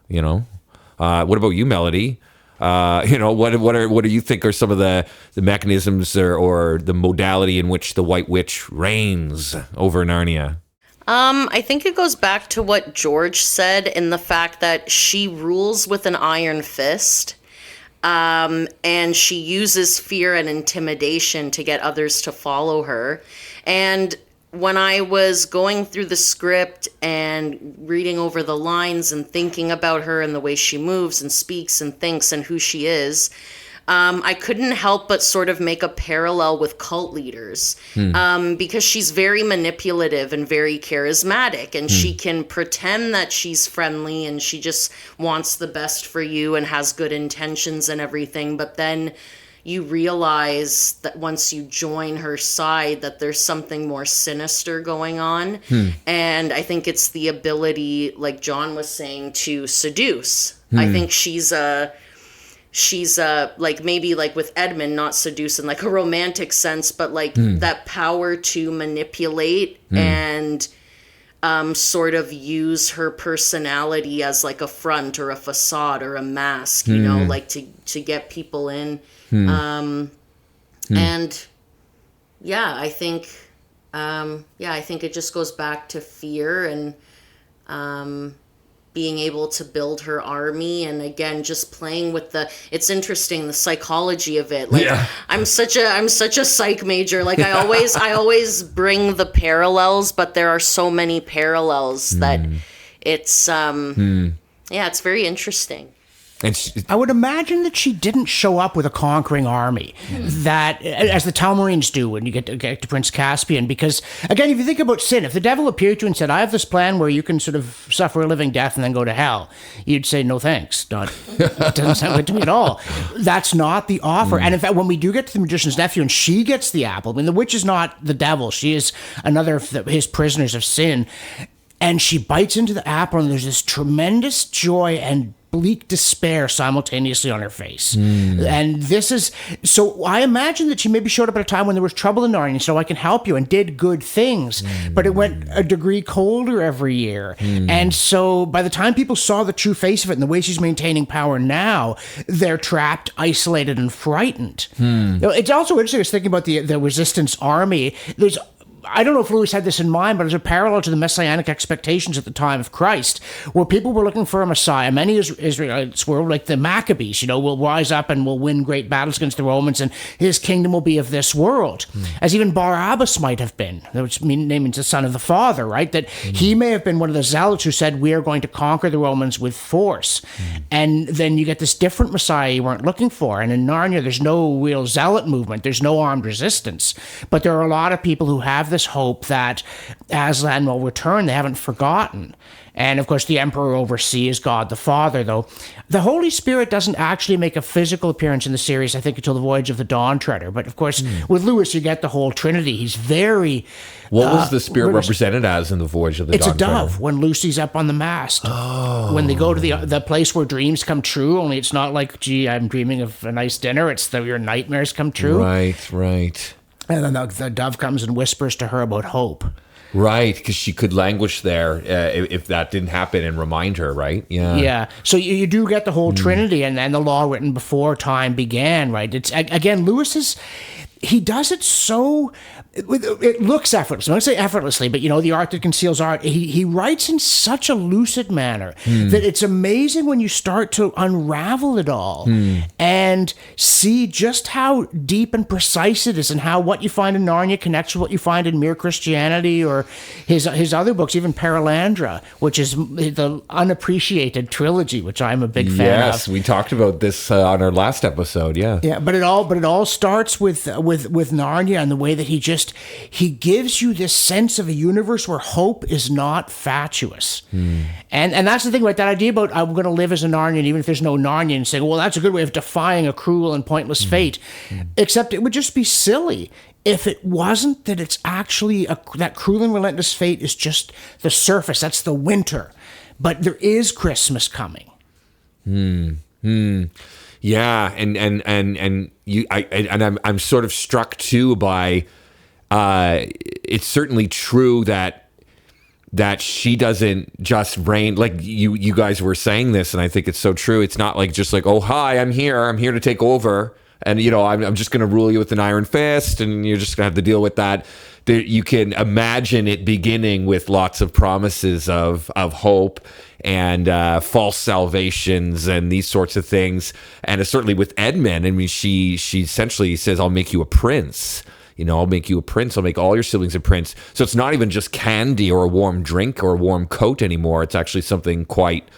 What about you, Melody? What do you think are some of the mechanisms or the modality in which the White Witch reigns over Narnia? I think it goes back to what George said in the fact that she rules with an iron fist. And she uses fear and intimidation to get others to follow her. And when I was going through the script and reading over the lines and thinking about her and the way she moves and speaks and thinks and who she is, I couldn't help but sort of make a parallel with cult leaders, because she's very manipulative and very charismatic, and she can pretend that she's friendly and she just wants the best for you and has good intentions and everything. But then you realize that once you join her side that there's something more sinister going on. And I think it's the ability, like John was saying, to seduce. I think she's like, maybe like with Edmund, not seduce in like a romantic sense, but like that power to manipulate and sort of use her personality as like a front or a facade or a mask, you know, like to get people in. And I think it just goes back to fear and being able to build her army, and again just playing with it's interesting, the psychology of it. Like I'm such a psych major. Like I always bring the parallels, but there are so many parallels that it's it's very interesting. And I would imagine that she didn't show up with a conquering army, that as the Talmarines do when you get to Prince Caspian. Because again, if you think about sin, if the devil appeared to you and said, "I have this plan where you can sort of suffer a living death and then go to hell," you'd say, "No thanks, it doesn't sound good to me at all." That's not the offer. And in fact, when we do get to the magician's nephew and she gets the apple, I mean, the witch is not the devil; she is another of his prisoners of sin. And she bites into the apple, and there's this tremendous joy and bleak despair simultaneously on her face. And this is, so I imagine that she maybe showed up at a time when there was trouble in Narnia, so I can help you, and did good things, but it went a degree colder every year. And so by the time people saw the true face of it and the way she's maintaining power now, they're trapped, isolated, and frightened. It's also interesting, I was thinking about the resistance army. I don't know if Lewis had this in mind, but there's a parallel to the messianic expectations at the time of Christ, where people were looking for a Messiah. Many Israelites were like the Maccabees, will rise up and will win great battles against the Romans, and his kingdom will be of this world. As even Barabbas might have been, which means the son of the father, right? That he may have been one of the zealots who said, "We are going to conquer the Romans with force." And then you get this different Messiah you weren't looking for. And in Narnia, there's no real zealot movement. There's no armed resistance. But there are a lot of people who have this hope that Aslan will return. They haven't forgotten. And of course, the emperor oversees God the Father, though. The Holy Spirit doesn't actually make a physical appearance in the series, I think, until the Voyage of the Dawn Treader. But of course, with Lewis, you get the whole Trinity. He's very... what was the spirit represented as in the Voyage of the Dawn Treader? It's a dove when Lucy's up on the mast. Oh. When they go to the place where dreams come true, only it's not like, gee, I'm dreaming of a nice dinner. It's your nightmares come true. Right. And then the dove comes and whispers to her about hope. Right, because she could languish there if that didn't happen and remind her, right? Yeah. So you do get the whole Trinity and the law written before time began, right? It's again, he does it so... It looks effortless. I'm not going to say effortlessly, but the art that conceals art. He writes in such a lucid manner that it's amazing when you start to unravel it all and see just how deep and precise it is, and how what you find in Narnia connects with what you find in Mere Christianity or his other books, even Paralandra, which is the unappreciated trilogy, which I'm a big fan of. Yes, we talked about this on our last episode. Yeah, but it all starts with Narnia and the way that he gives you this sense of a universe where hope is not fatuous. And that's the thing, right? That idea about I'm going to live as a Narnian, even if there's no Narnian, saying, well, that's a good way of defying a cruel and pointless fate. Except it would just be silly if it wasn't that it's actually that cruel and relentless fate is just the surface. That's the winter. But there is Christmas coming. Yeah, and I'm sort of struck too by it's certainly true that she doesn't just reign, like you guys were saying this, and I think it's so true. It's not like just like, oh hi, I'm here to take over. and I'm just going to rule you with an iron fist, and you're just going to have to deal with that. You can imagine it beginning with lots of promises of hope and false salvations and these sorts of things. And certainly with Edmund, I mean, she essentially says, "I'll make you a prince. I'll make you a prince. I'll make all your siblings a prince." So it's not even just candy or a warm drink or a warm coat anymore. It's actually something quite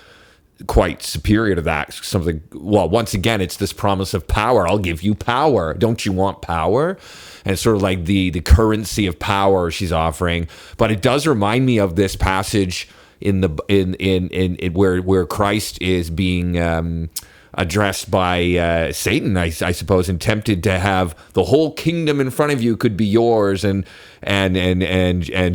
superior to that. Something, well, once again, it's this promise of power. I'll give you power. Don't you want power? And it's sort of like the currency of power she's offering. But it does remind me of this passage in where Christ is being addressed by Satan, I suppose, and tempted to have the whole kingdom in front of you could be yours, and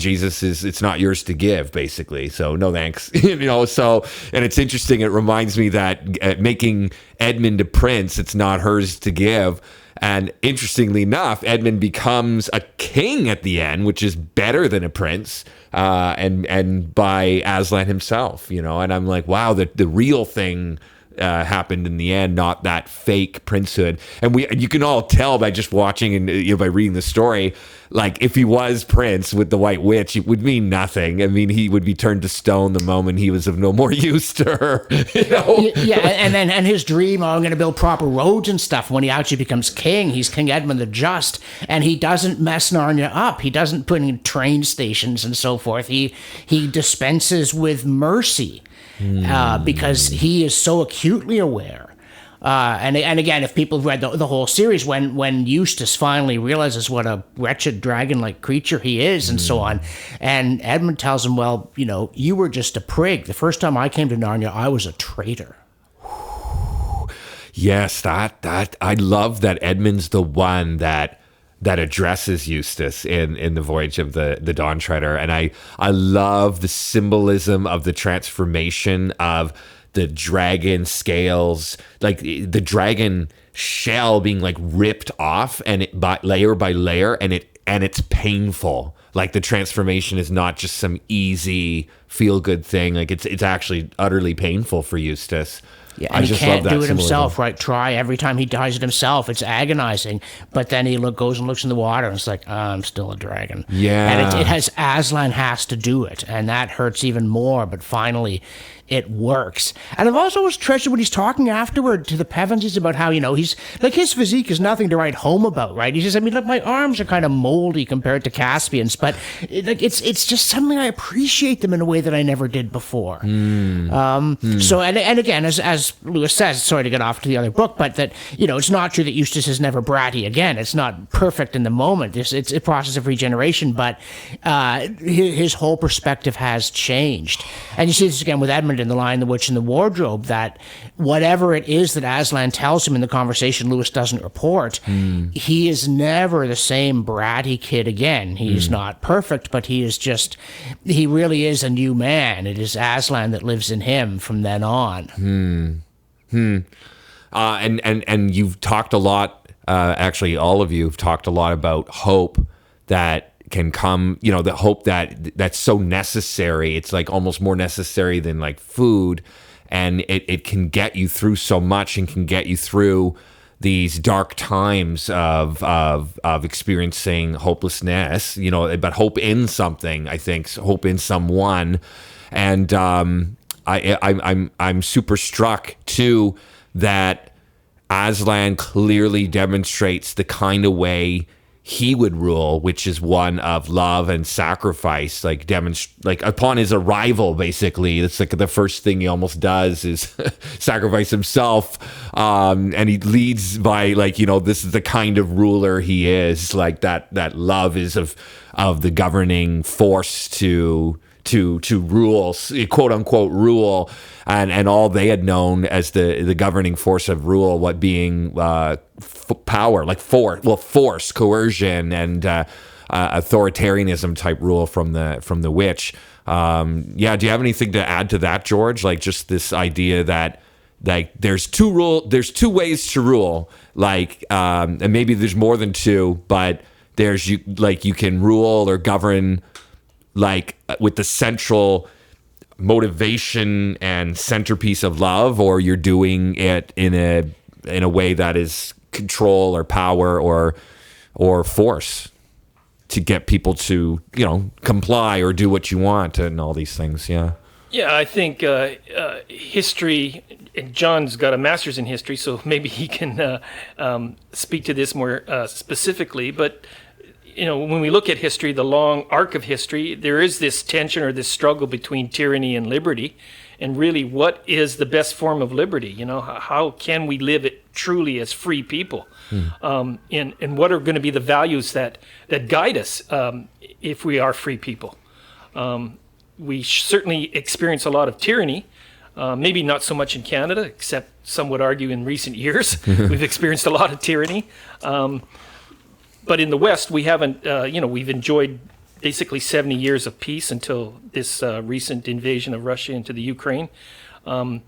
Jesus is, it's not yours to give, basically. So no thanks, So, and it's interesting. It reminds me that making Edmund a prince, it's not hers to give. And interestingly enough, Edmund becomes a king at the end, which is better than a prince, and by Aslan himself, And I'm like, wow, the real thing happened in the end, not that fake princehood. And you can all tell by just watching and by reading the story, like if he was prince with the White Witch, it would mean nothing. I mean, he would be turned to stone the moment he was of no more use to her. Yeah, and his dream, I'm going to build proper roads and stuff. When he actually becomes king, he's King Edmund the Just, and he doesn't mess Narnia up. He doesn't put in train stations and so forth. He dispenses with mercy. Because he is so acutely aware. And again, if people have read the whole series, when Eustace finally realizes what a wretched dragon-like creature he is and so on, and Edmund tells him, well, you were just a prig. The first time I came to Narnia, I was a traitor. Yes, that I love that Edmund's the one that addresses Eustace in the Voyage of the Dawn Treader. And I love the symbolism of the transformation of the dragon scales, like the dragon shell being like ripped off and layer by layer, and it's painful. Like the transformation is not just some easy feel good thing. Like it's actually utterly painful for Eustace. Yeah, and he can't do it himself, right? Try every time he does it himself. It's agonizing. But then he goes and looks in the water, and it's like, I'm still a dragon. Yeah. And Aslan has to do it, and that hurts even more. But finally, it works. And I've also always treasured when he's talking afterward to the Pevensies about how, he's like, his physique is nothing to write home about, right? He says, look, my arms are kind of moldy compared to Caspian's, but it's just something I appreciate them in a way that I never did before. So, and again, as Lewis says, sorry to get off to the other book, but that, it's not true that Eustace is never bratty again. It's not perfect in the moment. It's a process of regeneration, but his whole perspective has changed. And you see this again with Edmund in The Lion, the Witch, and the Wardrobe, that whatever it is that Aslan tells him in the conversation Lewis doesn't report, he is never the same bratty kid again. He's not perfect, but he really is a new man. It is Aslan that lives in him from then on. And you've talked a lot, actually all of you have talked a lot about hope that can come, the hope that's so necessary. It's like almost more necessary than like food, and it can get you through so much and can get you through these dark times of experiencing hopelessness, but hope in something, I think, hope in someone. And I'm super struck too that Aslan clearly demonstrates the kind of way he would rule, which is one of love and sacrifice. Like upon his arrival, basically, that's like the first thing he almost does is sacrifice himself, and he leads by this is the kind of ruler he is. Like that love is of the governing force to rule, quote unquote rule, and all they had known as the governing force of rule, what being power, like force, coercion, and authoritarianism type rule from the witch. Do you have anything to add to that, George? Like just this idea that there's two ways to rule, and maybe there's more than two, but you can rule or govern with the central motivation and centerpiece of love, or you're doing it in a way that is control or power or force to get people to, comply or do what you want and all these things. Yeah. Yeah, I think history, and John's got a master's in history, so maybe he can speak to this more specifically. But, when we look at history, the long arc of history, there is this tension or this struggle between tyranny and liberty. And really, what is the best form of liberty? How can we live it truly as free people? And what are going to be the values that guide us if we are free people? We certainly experience a lot of tyranny, maybe not so much in Canada, except some would argue in recent years we've experienced a lot of tyranny. But in the West, we haven't, we've enjoyed basically 70 years of peace until this recent invasion of Russia into the Ukraine. And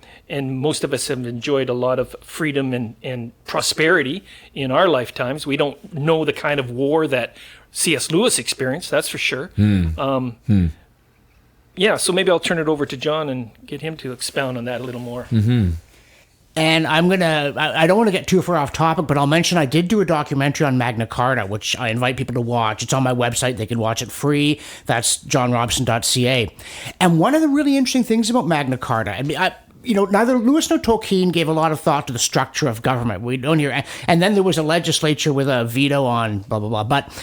most of us have enjoyed a lot of freedom and prosperity in our lifetimes. We don't know the kind of war that C.S. Lewis experienced, that's for sure. Yeah, so maybe I'll turn it over to John and get him to expound on that a little more. And I don't want to get too far off topic, but I'll mention I did do a documentary on Magna Carta, which I invite people to watch. It's on my website. They can watch it free. That's johnrobson.ca. And one of the really interesting things about Magna Carta, neither Lewis nor Tolkien gave a lot of thought to the structure of government. We don't hear, and then there was a legislature with a veto on blah, blah, blah. But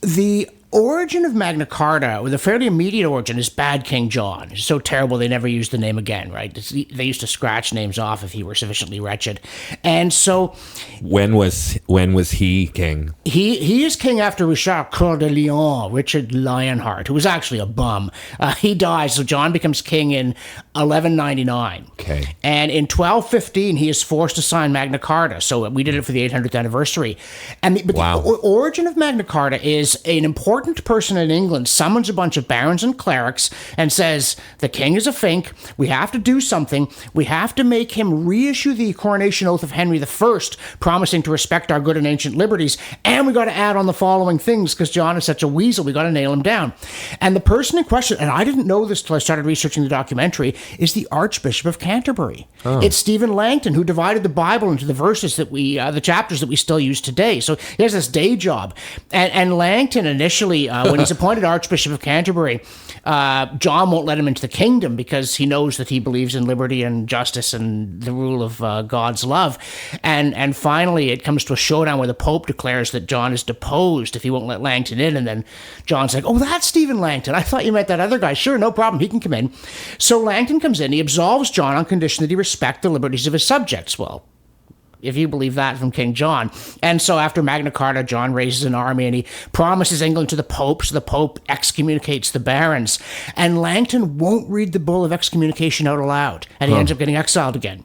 the origin of Magna Carta, with a fairly immediate origin, is Bad King John. It's so terrible they never used the name again, right? They used to scratch names off if he were sufficiently wretched. And so... When was he king? He is king after Richard Coeur de Lion, Richard Lionheart, who was actually a bum. He dies, so John becomes king in 1199. Okay. And in 1215, he is forced to sign Magna Carta. So we did it for the 800th anniversary. But wow. The origin of Magna Carta is an important person in England summons a bunch of barons and clerics and says, the king is a fink, we have to do something, we have to make him reissue the coronation oath of Henry I, promising to respect our good and ancient liberties, and we got to add on the following things, because John is such a weasel, we got to nail him down. And the person in question, and I didn't know this till I started researching the documentary, is the Archbishop of Canterbury. Oh. It's Stephen Langton, who divided the Bible into the verses that the chapters that we still use today. So he has this day job. And Langton initially, when he's appointed Archbishop of Canterbury, John won't let him into the kingdom because he knows that he believes in liberty and justice and the rule of God's love. And finally, it comes to a showdown where the Pope declares that John is deposed if he won't let Langton in. And then John's like, oh, that's Stephen Langton. I thought you meant that other guy. Sure, no problem. He can come in. So Langton comes in. He absolves John on condition that he respect the liberties of his subjects. Well, if you believe that from King John. And so after Magna Carta, John raises an army and he promises England to the Pope, so the Pope excommunicates the barons. And Langton won't read the bull of excommunication out aloud, and he ends up getting exiled again.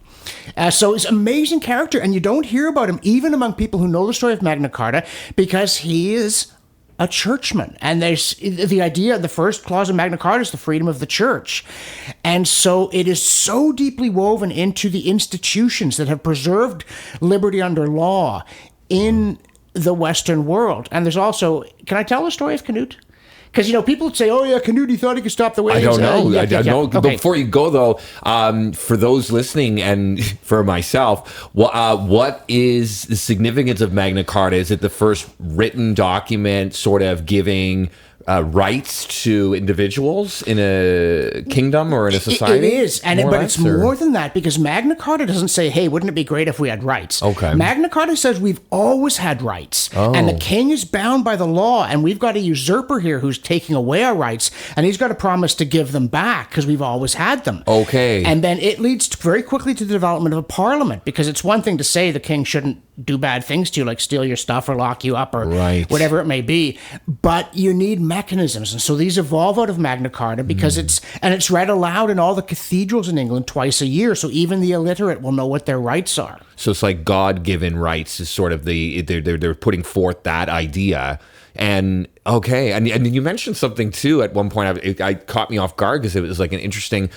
So he's an amazing character, and you don't hear about him even among people who know the story of Magna Carta, because he is a churchman. And there's the idea, the first clause of Magna Carta is the freedom of the church. And so it is so deeply woven into the institutions that have preserved liberty under law in the Western world. And there's also, can I tell the story of Canute? Because, people would say, oh, yeah, Canute, he thought he could stop the waves. I don't know. I don't know. Okay. Before you go, though, for those listening and for myself, what is the significance of Magna Carta? Is it the first written document sort of giving rights to individuals in a kingdom or in a society? It is, but it's more than that, because Magna Carta doesn't say, hey, wouldn't it be great if we had rights? Okay. Magna Carta says we've always had rights, and the king is bound by the law, and we've got a usurper here who's taking away our rights, and he's got to promise to give them back because we've always had them. Okay. And then it leads very quickly to the development of a parliament, because it's one thing to say the king shouldn't do bad things to you, like steal your stuff or lock you up or whatever it may be, but you need mechanisms. And so these evolve out of Magna Carta because it's read aloud in all the cathedrals in England twice a year, so even the illiterate will know what their rights are. So it's like God-given rights is sort of they're putting forth that idea. And okay, and you mentioned something too at one point. It caught me off guard because it was like an interesting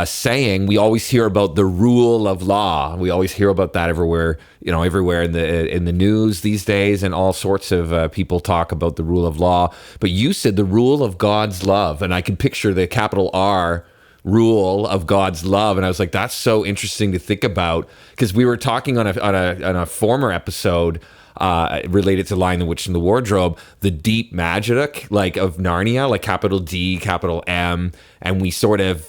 saying. We always hear about the rule of law. We always hear about that everywhere in the news these days, and all sorts of people talk about the rule of law. But you said the rule of God's love, and I can picture the capital R rule of God's love. And I was like, that's so interesting to think about, because we were talking on a former episode related to Lion, the Witch, and the Wardrobe, the deep magic like of Narnia, like capital D, capital M, and we sort of,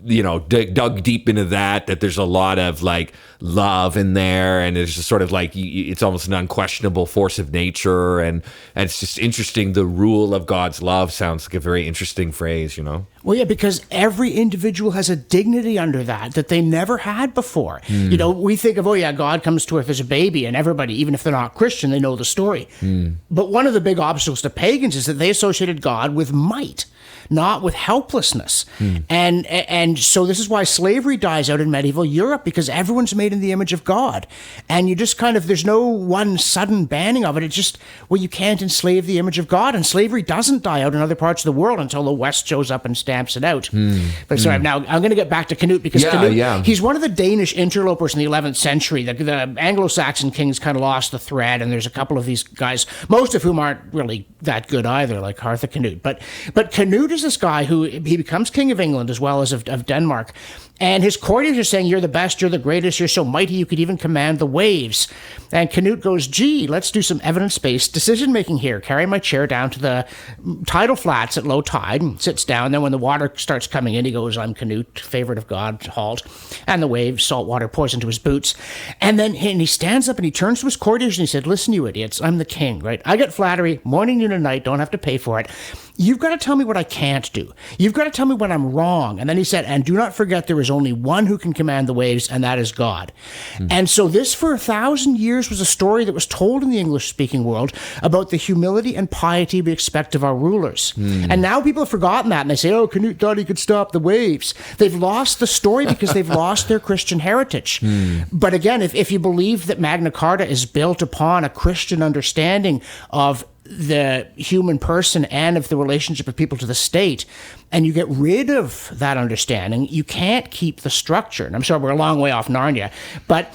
you know, dug deep into that there's a lot of like love in there, and it's just sort of like it's almost an unquestionable force of nature, and it's just interesting. The rule of God's love sounds like a very interesting phrase, you know. Well, yeah, because every individual has a dignity under that they never had before. You know, we think of, oh yeah, God comes to earth as a baby, and everybody, even if they're not Christian, they know the story. But one of the big obstacles to pagans is that they associated God with might, not with helplessness. And so this is why slavery dies out in medieval Europe, because everyone's made in the image of God. And you just kind of, there's no one sudden banning of it. It's just, well, you can't enslave the image of God. And slavery doesn't die out in other parts of the world until the West shows up and stamps it out. But sorry, now I'm going to get back to Canute, because Canute, he's one of the Danish interlopers in the 11th century. The Anglo-Saxon kings kind of lost the thread, and there's a couple of these guys, most of whom aren't really that good either, like Arthur Canute. But Canute is this guy who, he becomes king of England as well as of Denmark. And his courtiers are saying, you're the best, you're the greatest, you're so mighty you could even command the waves. And Canute goes, gee, let's do some evidence-based decision-making here. Carry my chair down to the tidal flats at low tide, and sits down. Then when the water starts coming in, he goes, I'm Canute, favorite of God, halt. And the waves, salt water, pours into his boots. And then he stands up and he turns to his courtiers and he said, listen, you idiots, I'm the king, right? I get flattery morning, noon, and night, don't have to pay for it. You've got to tell me what I can't do. You've got to tell me when I'm wrong. And then he said, and do not forget there is only one who can command the waves, and that is God. And so this, for 1,000 years, was a story that was told in the English-speaking world about the humility and piety we expect of our rulers. And now people have forgotten that, and they say, oh, Canute thought he could stop the waves. They've lost the story because they've lost their Christian heritage. But again, if you believe that Magna Carta is built upon a Christian understanding of the human person and of the relationship of people to the state, and you get rid of that understanding, you can't keep the structure. And I'm sorry, we're a long way off Narnia, but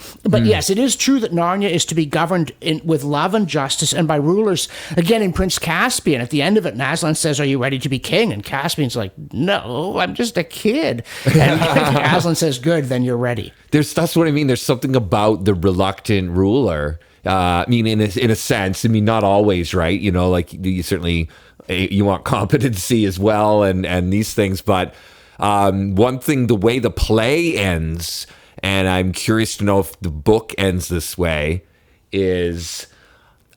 yes, it is true that Narnia is to be governed with love and justice, and by rulers. Again, in Prince Caspian, at the end of it, Aslan says, "Are you ready to be king?" And Caspian's like, "No, I'm just a kid." And Aslan says, "Good, then you're ready." That's what I mean. There's something about the reluctant ruler. I mean, in a sense, I mean, not always, right? You know, like you certainly, you want competency as well and these things. But one thing, the way the play ends, and I'm curious to know if the book ends this way, is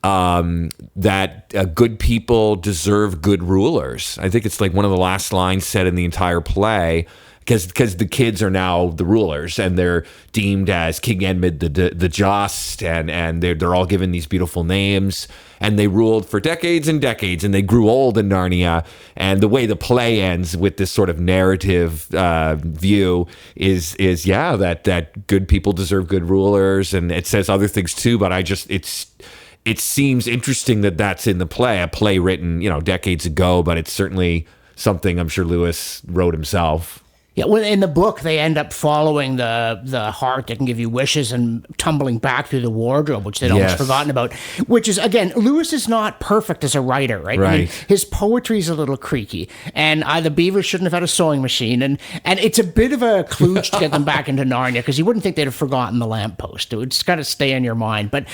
that good people deserve good rulers. I think it's like one of the last lines said in the entire play. Because the kids are now the rulers, and they're deemed as King Edmund the Just, and they're all given these beautiful names, and they ruled for decades and decades, and they grew old in Narnia. And the way the play ends with this sort of narrative view is that good people deserve good rulers, and it says other things too. But it seems interesting that that's in the play, a play written decades ago, but it's certainly something I'm sure Lewis wrote himself. Yeah, well, in the book, they end up following the heart that can give you wishes and tumbling back through the wardrobe, which they'd almost forgotten about. Which is, again, Lewis is not perfect as a writer, right? I mean, his poetry's a little creaky, and the beavers shouldn't have had a sewing machine, and it's a bit of a kludge to get them back into Narnia, because you wouldn't think they'd have forgotten the lamppost. It would just kind of stay in your mind. But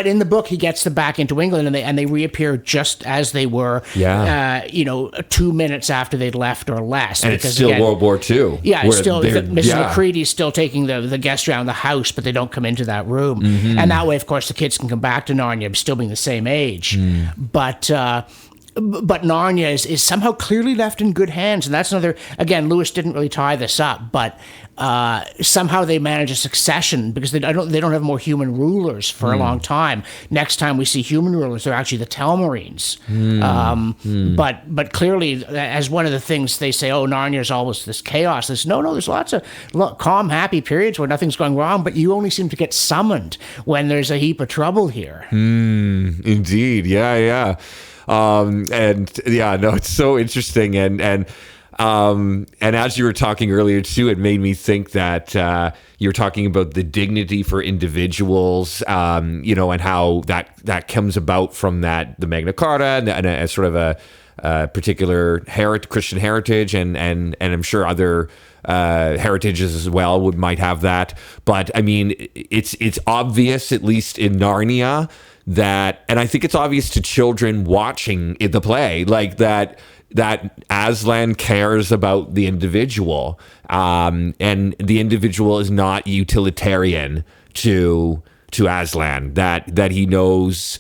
in the book, he gets them back into England, and they reappear just as they were, 2 minutes after they'd left or less. And it's still World War II. Yeah, it's still Mrs. Macready's still taking the guests around the house, but they don't come into that room. And that way, of course, the kids can come back to Narnia, still being the same age. But Narnia is somehow clearly left in good hands, and that's another. Again, Lewis didn't really tie this up, but somehow they manage a succession, because they don't have more human rulers for a long time. Next time we see human rulers, they're actually the Telmarines. But clearly, as one of the things they say, Narnia is always this chaos. There's lots of calm, happy periods where nothing's going wrong, but you only seem to get summoned when there's a heap of trouble here. Indeed, yeah. It's so interesting, and as you were talking earlier too, it made me think that you're talking about the dignity for individuals, and how that comes about from the Magna Carta and a sort of particular Christian heritage, and I'm sure other heritages as well might have that. But I mean, it's obvious, at least in Narnia, that, and I think it's obvious to children watching the play, like that Aslan cares about the individual, and the individual is not utilitarian to Aslan. That he knows.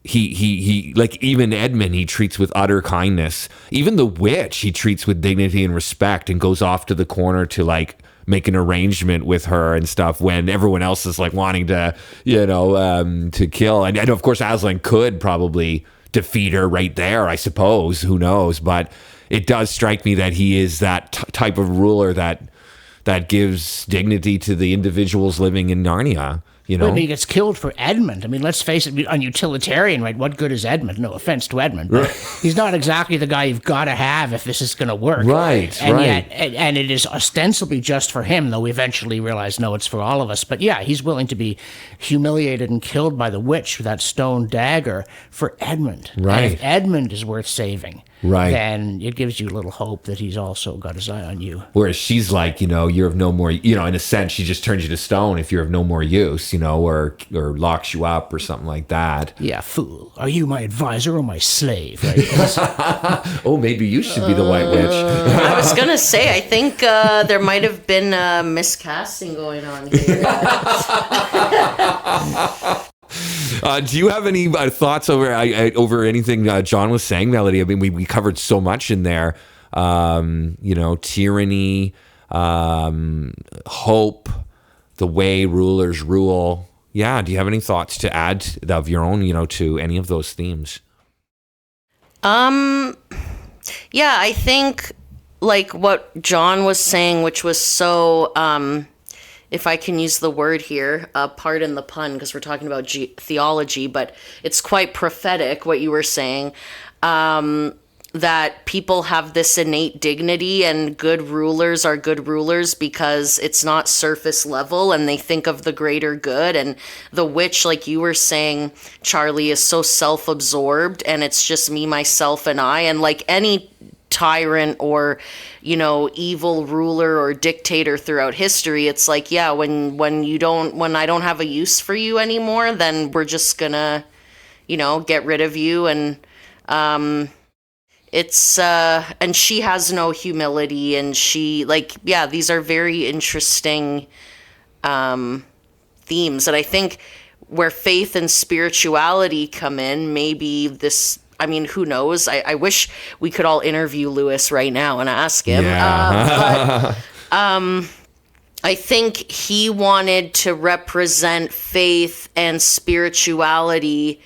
He like, even Edmund he treats with utter kindness. Even the witch he treats with dignity and respect, and goes off to the corner to like make an arrangement with her and stuff, when everyone else is like wanting to, to kill. And of course Aslan could probably defeat her right there, I suppose. Who knows? But it does strike me that he is that type of ruler that gives dignity to the individuals living in Narnia. But he gets killed for Edmund. I mean, let's face it, on utilitarian, right? What good is Edmund? No offense to Edmund, but he's not exactly the guy you've got to have if this is going to work. Right, and right. Yet, and it is ostensibly just for him, though we eventually realize, no, it's for all of us. But yeah, he's willing to be humiliated and killed by the witch with that stone dagger for Edmund. Right. And if Edmund is worth saving, right, then it gives you a little hope that he's also got his eye on you. Whereas she's like, you're of no more, in a sense, she just turns you to stone if you're of no more use, or locks you up or something like that. Yeah, fool. Are you my advisor or my slave? Right? Oh, maybe you should be the White Witch. I was going to say, I think there might have been miscasting going on here. Do you have any thoughts over anything John was saying, Melody? I mean, we covered so much in there. Tyranny, hope, the way rulers rule. Yeah. Do you have any thoughts to add of your own, to any of those themes? Yeah, I think like what John was saying, which was so, if I can use the word here, pardon the pun, because we're talking about theology, but it's quite prophetic what you were saying, that people have this innate dignity, and good rulers are good rulers because it's not surface level, and they think of the greater good. And the witch, like you were saying, Charlie, is so self-absorbed, and it's just me, myself, and I. And like any tyrant or evil ruler or dictator throughout history, it's like, yeah, when I don't have a use for you anymore, then we're just gonna get rid of you. And it's and she has no humility, and she, like, yeah, these are very interesting themes. And I think where faith and spirituality come in, maybe this, I mean, who knows? I wish we could all interview Lewis right now and ask him. Yeah. I think he wanted to represent faith and spirituality,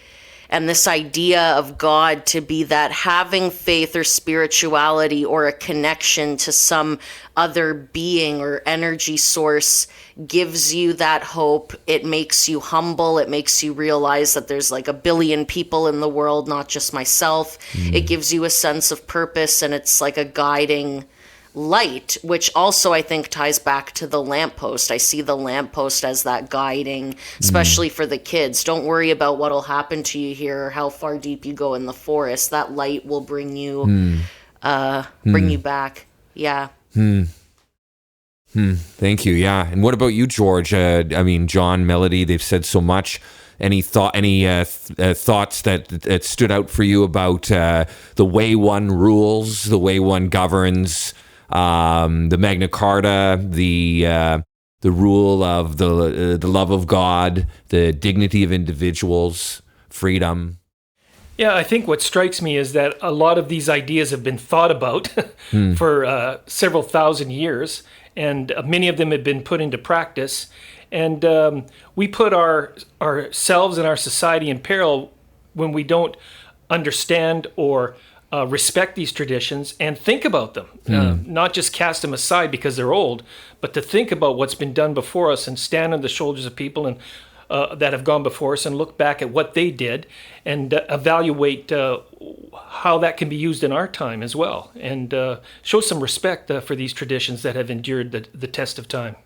and this idea of God to be that having faith or spirituality or a connection to some other being or energy source gives you that hope. It makes you humble. It makes you realize that there's like a billion people in the world, not just myself. It gives you a sense of purpose, and it's like a guiding light, which also I think ties back to the lamppost. I see the lamppost as that guiding, especially for the kids. Don't worry about what'll happen to you here or how far deep you go in the forest. That light will bring you back. Yeah. Thank you. Yeah. And what about you, George? I mean, John, Melody, they've said so much. Any thoughts that stood out for you about the way one rules, the way one governs, the Magna Carta, the rule of the love of God, the dignity of individuals, freedom? Yeah, I think what strikes me is that a lot of these ideas have been thought about for several thousand years, and many of them have been put into practice. And we put ourselves and our society in peril when we don't understand or respect these traditions and think about them, not just cast them aside because they're old, but to think about what's been done before us and stand on the shoulders of people and that have gone before us and look back at what they did and evaluate how that can be used in our time as well, and show some respect for these traditions that have endured the test of time.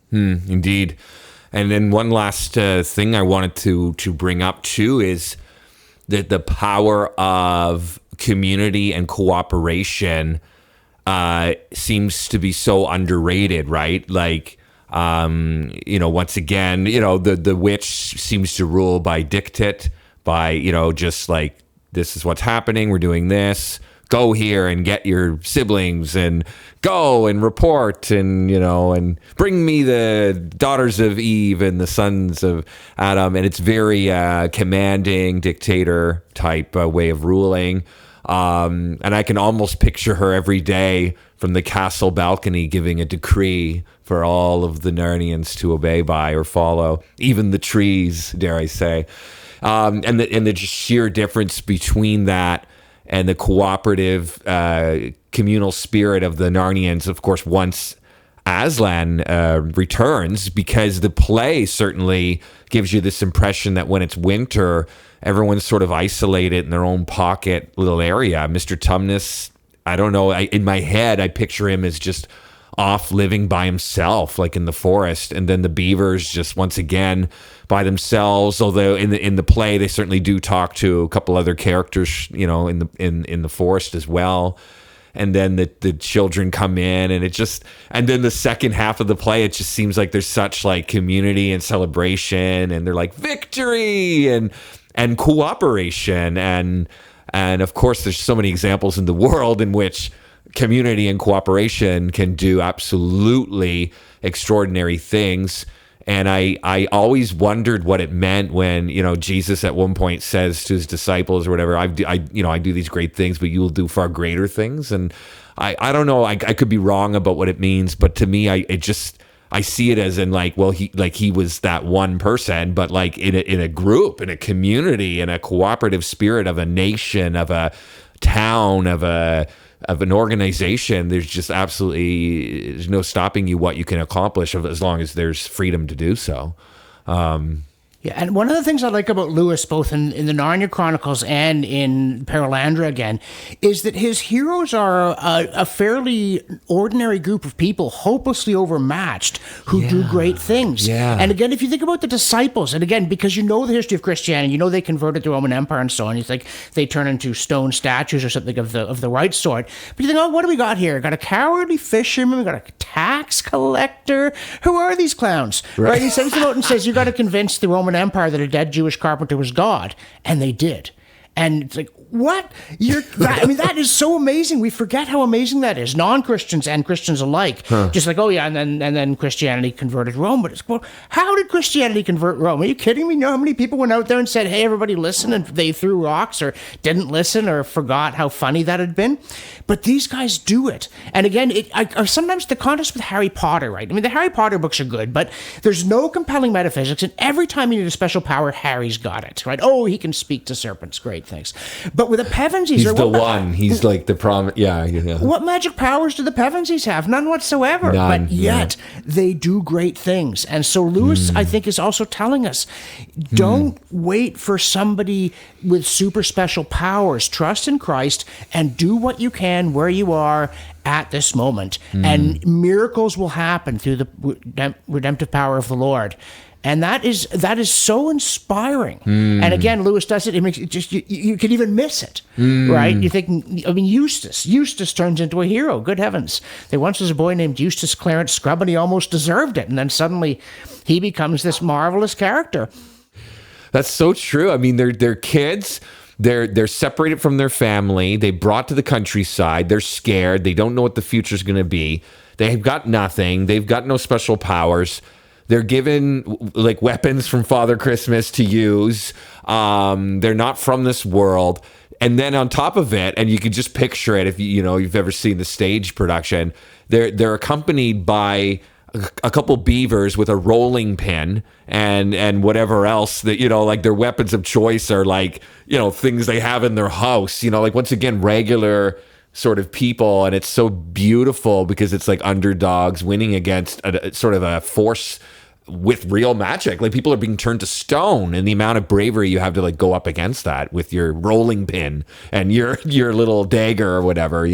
Indeed. And then one last thing I wanted to bring up too is that the power of community and cooperation seems to be so underrated, right? Like, once again, the witch seems to rule by dictate, by, just like, this is what's happening, we're doing this, go here and get your siblings and go and report and bring me the daughters of Eve and the sons of Adam. And it's very commanding, dictator type way of ruling. And I can almost picture her every day from the castle balcony giving a decree for all of the Narnians to obey by or follow, even the trees, dare I say. And the just sheer difference between that and the cooperative communal spirit of the Narnians, of course, once Aslan returns, because the play certainly gives you this impression that when it's winter, everyone's sort of isolated in their own pocket little area. Mr. Tumnus, I don't know, in my head, I picture him as just off living by himself, like in the forest, and then the beavers just once again by themselves. Although in the play they certainly do talk to a couple other characters, in the forest as well. And then the children come in, and then the second half of the play, it just seems like there's such like community and celebration, and they're like victory and cooperation, and of course there's so many examples in the world in which community and cooperation can do absolutely extraordinary things. And I always wondered what it meant when, Jesus at one point says to his disciples or whatever, I do these great things, but you will do far greater things. And I don't know, I could be wrong about what it means, but to me, I see it as in like, well, he was that one person, but like in a group, in a community, in a cooperative spirit of a nation, of a town, of an organization. There's just there's no stopping you what you can accomplish as long as there's freedom to do so. Yeah, and one of the things I like about Lewis, both in the Narnia Chronicles and in Perelandra again, is that his heroes are a fairly ordinary group of people, hopelessly overmatched, who do great things. Yeah. And again, if you think about the disciples, and again, because you know the history of Christianity, they converted the Roman Empire and so on, you think they turn into stone statues or something of the right sort. But you think, oh, what do we got here? Got a cowardly fisherman, we got a tax collector. Who are these clowns? Right? He sends them out and says, you got to convince the Roman Empire that a dead Jewish carpenter was God, and they did. And it's like, what? That is so amazing. We forget how amazing that is. Non-Christians and Christians alike. Just like, oh yeah, and then Christianity converted Rome. But it's, well, how did Christianity convert Rome? Are you kidding me? You know how many people went out there and said, hey, everybody listen, and they threw rocks or didn't listen or forgot how funny that had been? But these guys do it. And again, sometimes the contrast with Harry Potter, right? I mean, the Harry Potter books are good, but there's no compelling metaphysics, and every time you need a special power, Harry's got it, right? Oh, he can speak to serpents. Great, thanks. But with the Pevensies... He's the one. He's like the prom... Yeah. What magic powers do the Pevensies have? None whatsoever. None, but yet, they do great things. And so Lewis, I think, is also telling us, don't wait for somebody with super special powers. Trust in Christ and do what you can where you are at this moment. And miracles will happen through the redemptive power of the Lord. And that is so inspiring. And again, Lewis does it. It makes it just you can even miss it, right? You think, I mean, Eustace turns into a hero. Good heavens! There once was a boy named Eustace Clarence Scrubb, and he almost deserved it. And then suddenly, he becomes this marvelous character. That's so true. I mean, they're kids. They're separated from their family. They brought to the countryside. They're scared. They don't know what the future's going to be. They've got nothing. They've got no special powers. They're given like weapons from Father Christmas to use. They're not from this world. And then on top of it, and you can just picture it if you've ever seen the stage production, they're accompanied by a couple beavers with a rolling pin and whatever else that, like their weapons of choice are like, things they have in their house, like once again, regular sort of people. And it's so beautiful because it's like underdogs winning against a sort of a force with real magic. Like people are being turned to stone, and the amount of bravery you have to like go up against that with your rolling pin and your little dagger or whatever,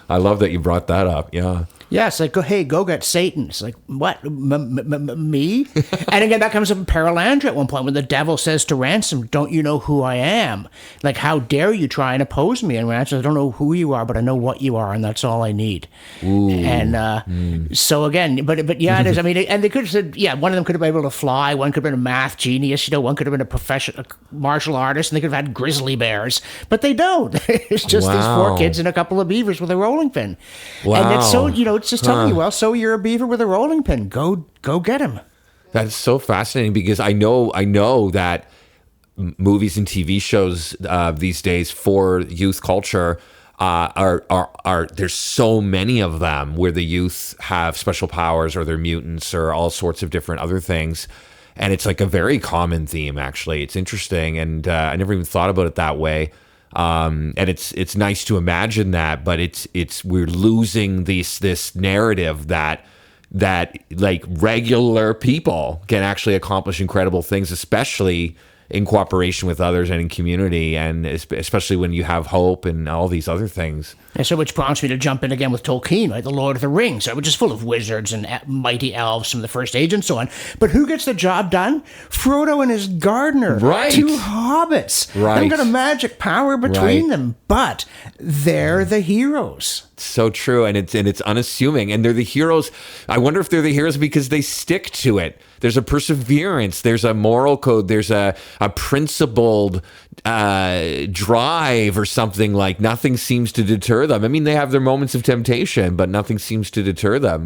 I love that you brought that up. Yeah. Yeah, it's like, go get Satan. It's like, what? Me? And again, that comes up in Paralandra at one point when the devil says to Ransom, don't you know who I am? Like, how dare you try and oppose me? And Ransom says, I don't know who you are, but I know what you are, and that's all I need. Ooh. And so again, but yeah, it is. I mean, and they could have said, yeah, one of them could have been able to fly, one could have been a math genius, one could have been a professional martial artist, and they could have had grizzly bears, but they don't. It's just these 4 kids and a couple of beavers with a rolling pin. Wow. And it's so, it's just telling you, well, so you're a beaver with a rolling pin. Go get him. That's so fascinating because I know that movies and TV shows these days for youth culture are there's so many of them where the youth have special powers or they're mutants or all sorts of different other things. And it's like a very common theme, actually. It's interesting, and I never even thought about it that way. And it's nice to imagine that, but it's we're losing this narrative that like regular people can actually accomplish incredible things, especially in cooperation with others and in community, and especially when you have hope and all these other things. And so which prompts me to jump in again with Tolkien, right? The Lord of the Rings, which is full of wizards and mighty elves from the First Age and so on. But who gets the job done? Frodo and his gardener. Right. 2 hobbits. Right. They've got a magic power between them, but they're the heroes. So true, and it's unassuming, and they're the heroes. I wonder if they're the heroes because they stick to it. There's a perseverance. There's a moral code. There's a principled drive or something. Like nothing seems to deter them. I mean, they have their moments of temptation, but nothing seems to deter them.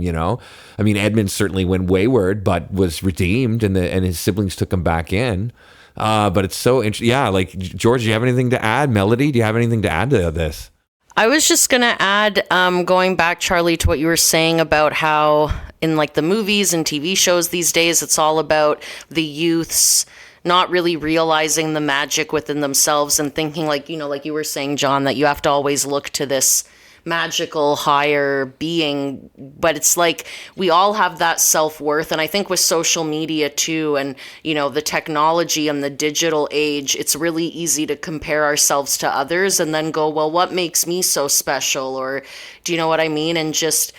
I mean, Edmund certainly went wayward, but was redeemed, and his siblings took him back in. But it's so interesting. Yeah, like George, do you have anything to add? Melody, do you have anything to add to this? I was just going to add, going back, Charlie, to what you were saying about how in like the movies and TV shows these days, it's all about the youths not really realizing the magic within themselves and thinking like you were saying, John, that you have to always look to this magical higher being, but it's like we all have that self-worth. And I think with social media too, and the technology and the digital age, it's really easy to compare ourselves to others and then go, well, what makes me so special? Or do you know what I mean? And just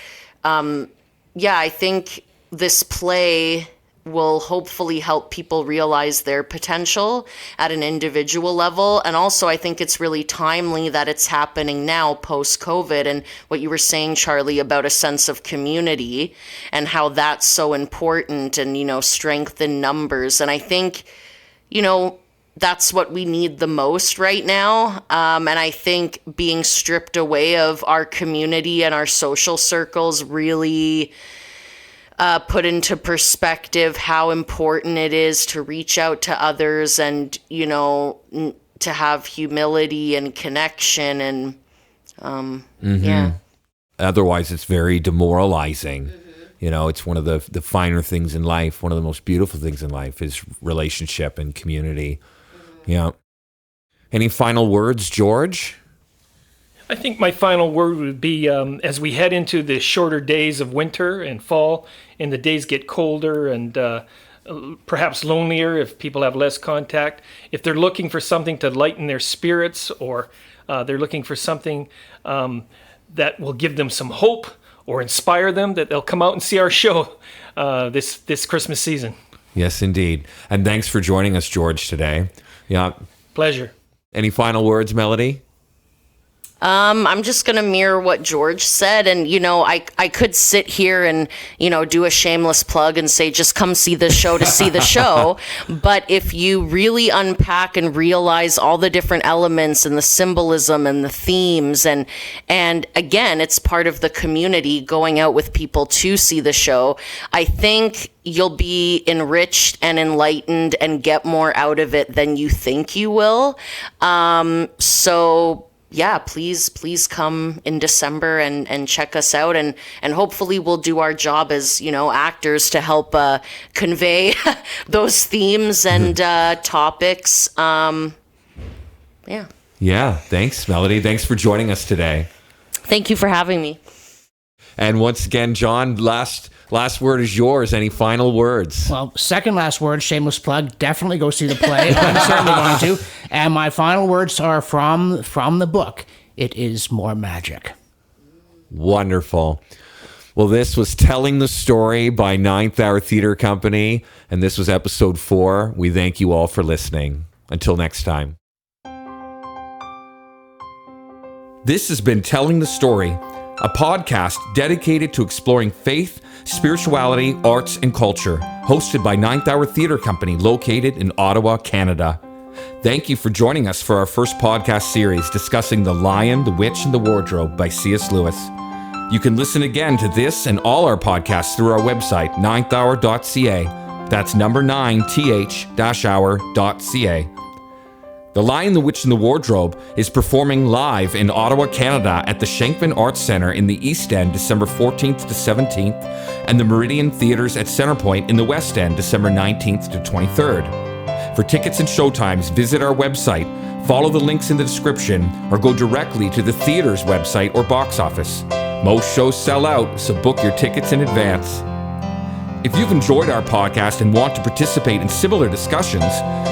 I think this play will hopefully help people realize their potential at an individual level. And also, I think it's really timely that it's happening now post-COVID, and what you were saying, Charlie, about a sense of community and how that's so important, and, strength in numbers. And I think, that's what we need the most right now. And I think being stripped away of our community and our social circles really put into perspective how important it is to reach out to others and, to have humility and connection and, yeah. Otherwise, it's very demoralizing. It's one of the finer things in life. One of the most beautiful things in life is relationship and community. Yeah. Any final words, George? I think my final word would be as we head into the shorter days of winter and fall, and the days get colder and perhaps lonelier if people have less contact, if they're looking for something to lighten their spirits, or they're looking for something that will give them some hope or inspire them, that they'll come out and see our show this Christmas season. Yes, indeed. And thanks for joining us, George, today. Yeah. Pleasure. Any final words, Melody? I'm just going to mirror what George said. And, I could sit here and, do a shameless plug and say, just come see the show to see the show. But if you really unpack and realize all the different elements and the symbolism and the themes, and again, it's part of the community going out with people to see the show, I think you'll be enriched and enlightened and get more out of it than you think you will. Yeah, please come in December and check us out, and hopefully we'll do our job as, actors to help convey those themes and topics. Yeah. Yeah, thanks, Melody. Thanks for joining us today. Thank you for having me. And once again, John, last word is yours. Any final words? Well, second last word, shameless plug, definitely go see the play. I'm certainly going to. And my final words are from the book. It is more magic. Wonderful. Well, this was Telling the Story by Ninth Hour Theatre Company, and this was episode 4. We thank you all for listening. Until next time. This has been Telling the Story, a podcast dedicated to exploring faith, spirituality, arts, and culture, hosted by Ninth Hour Theatre Company, located in Ottawa, Canada. Thank you for joining us for our first podcast series discussing The Lion, the Witch, and the Wardrobe by C.S. Lewis. You can listen again to this and all our podcasts through our website, ninthhour.ca. That's number 9th-hour.ca. The Lion, the Witch, and the Wardrobe is performing live in Ottawa, Canada at the Shankman Arts Centre in the East End, December 14th to 17th, and the Meridian Theatres at Centrepoint in the West End, December 19th to 23rd. For tickets and showtimes, visit our website, follow the links in the description, or go directly to the theater's website or box office. Most shows sell out, so book your tickets in advance. If you've enjoyed our podcast and want to participate in similar discussions,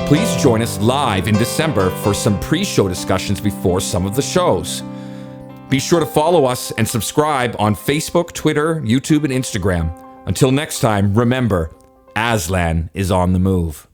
please join us live in December for some pre-show discussions before some of the shows. Be sure to follow us and subscribe on Facebook, Twitter, YouTube, and Instagram. Until next time, remember, Aslan is on the move.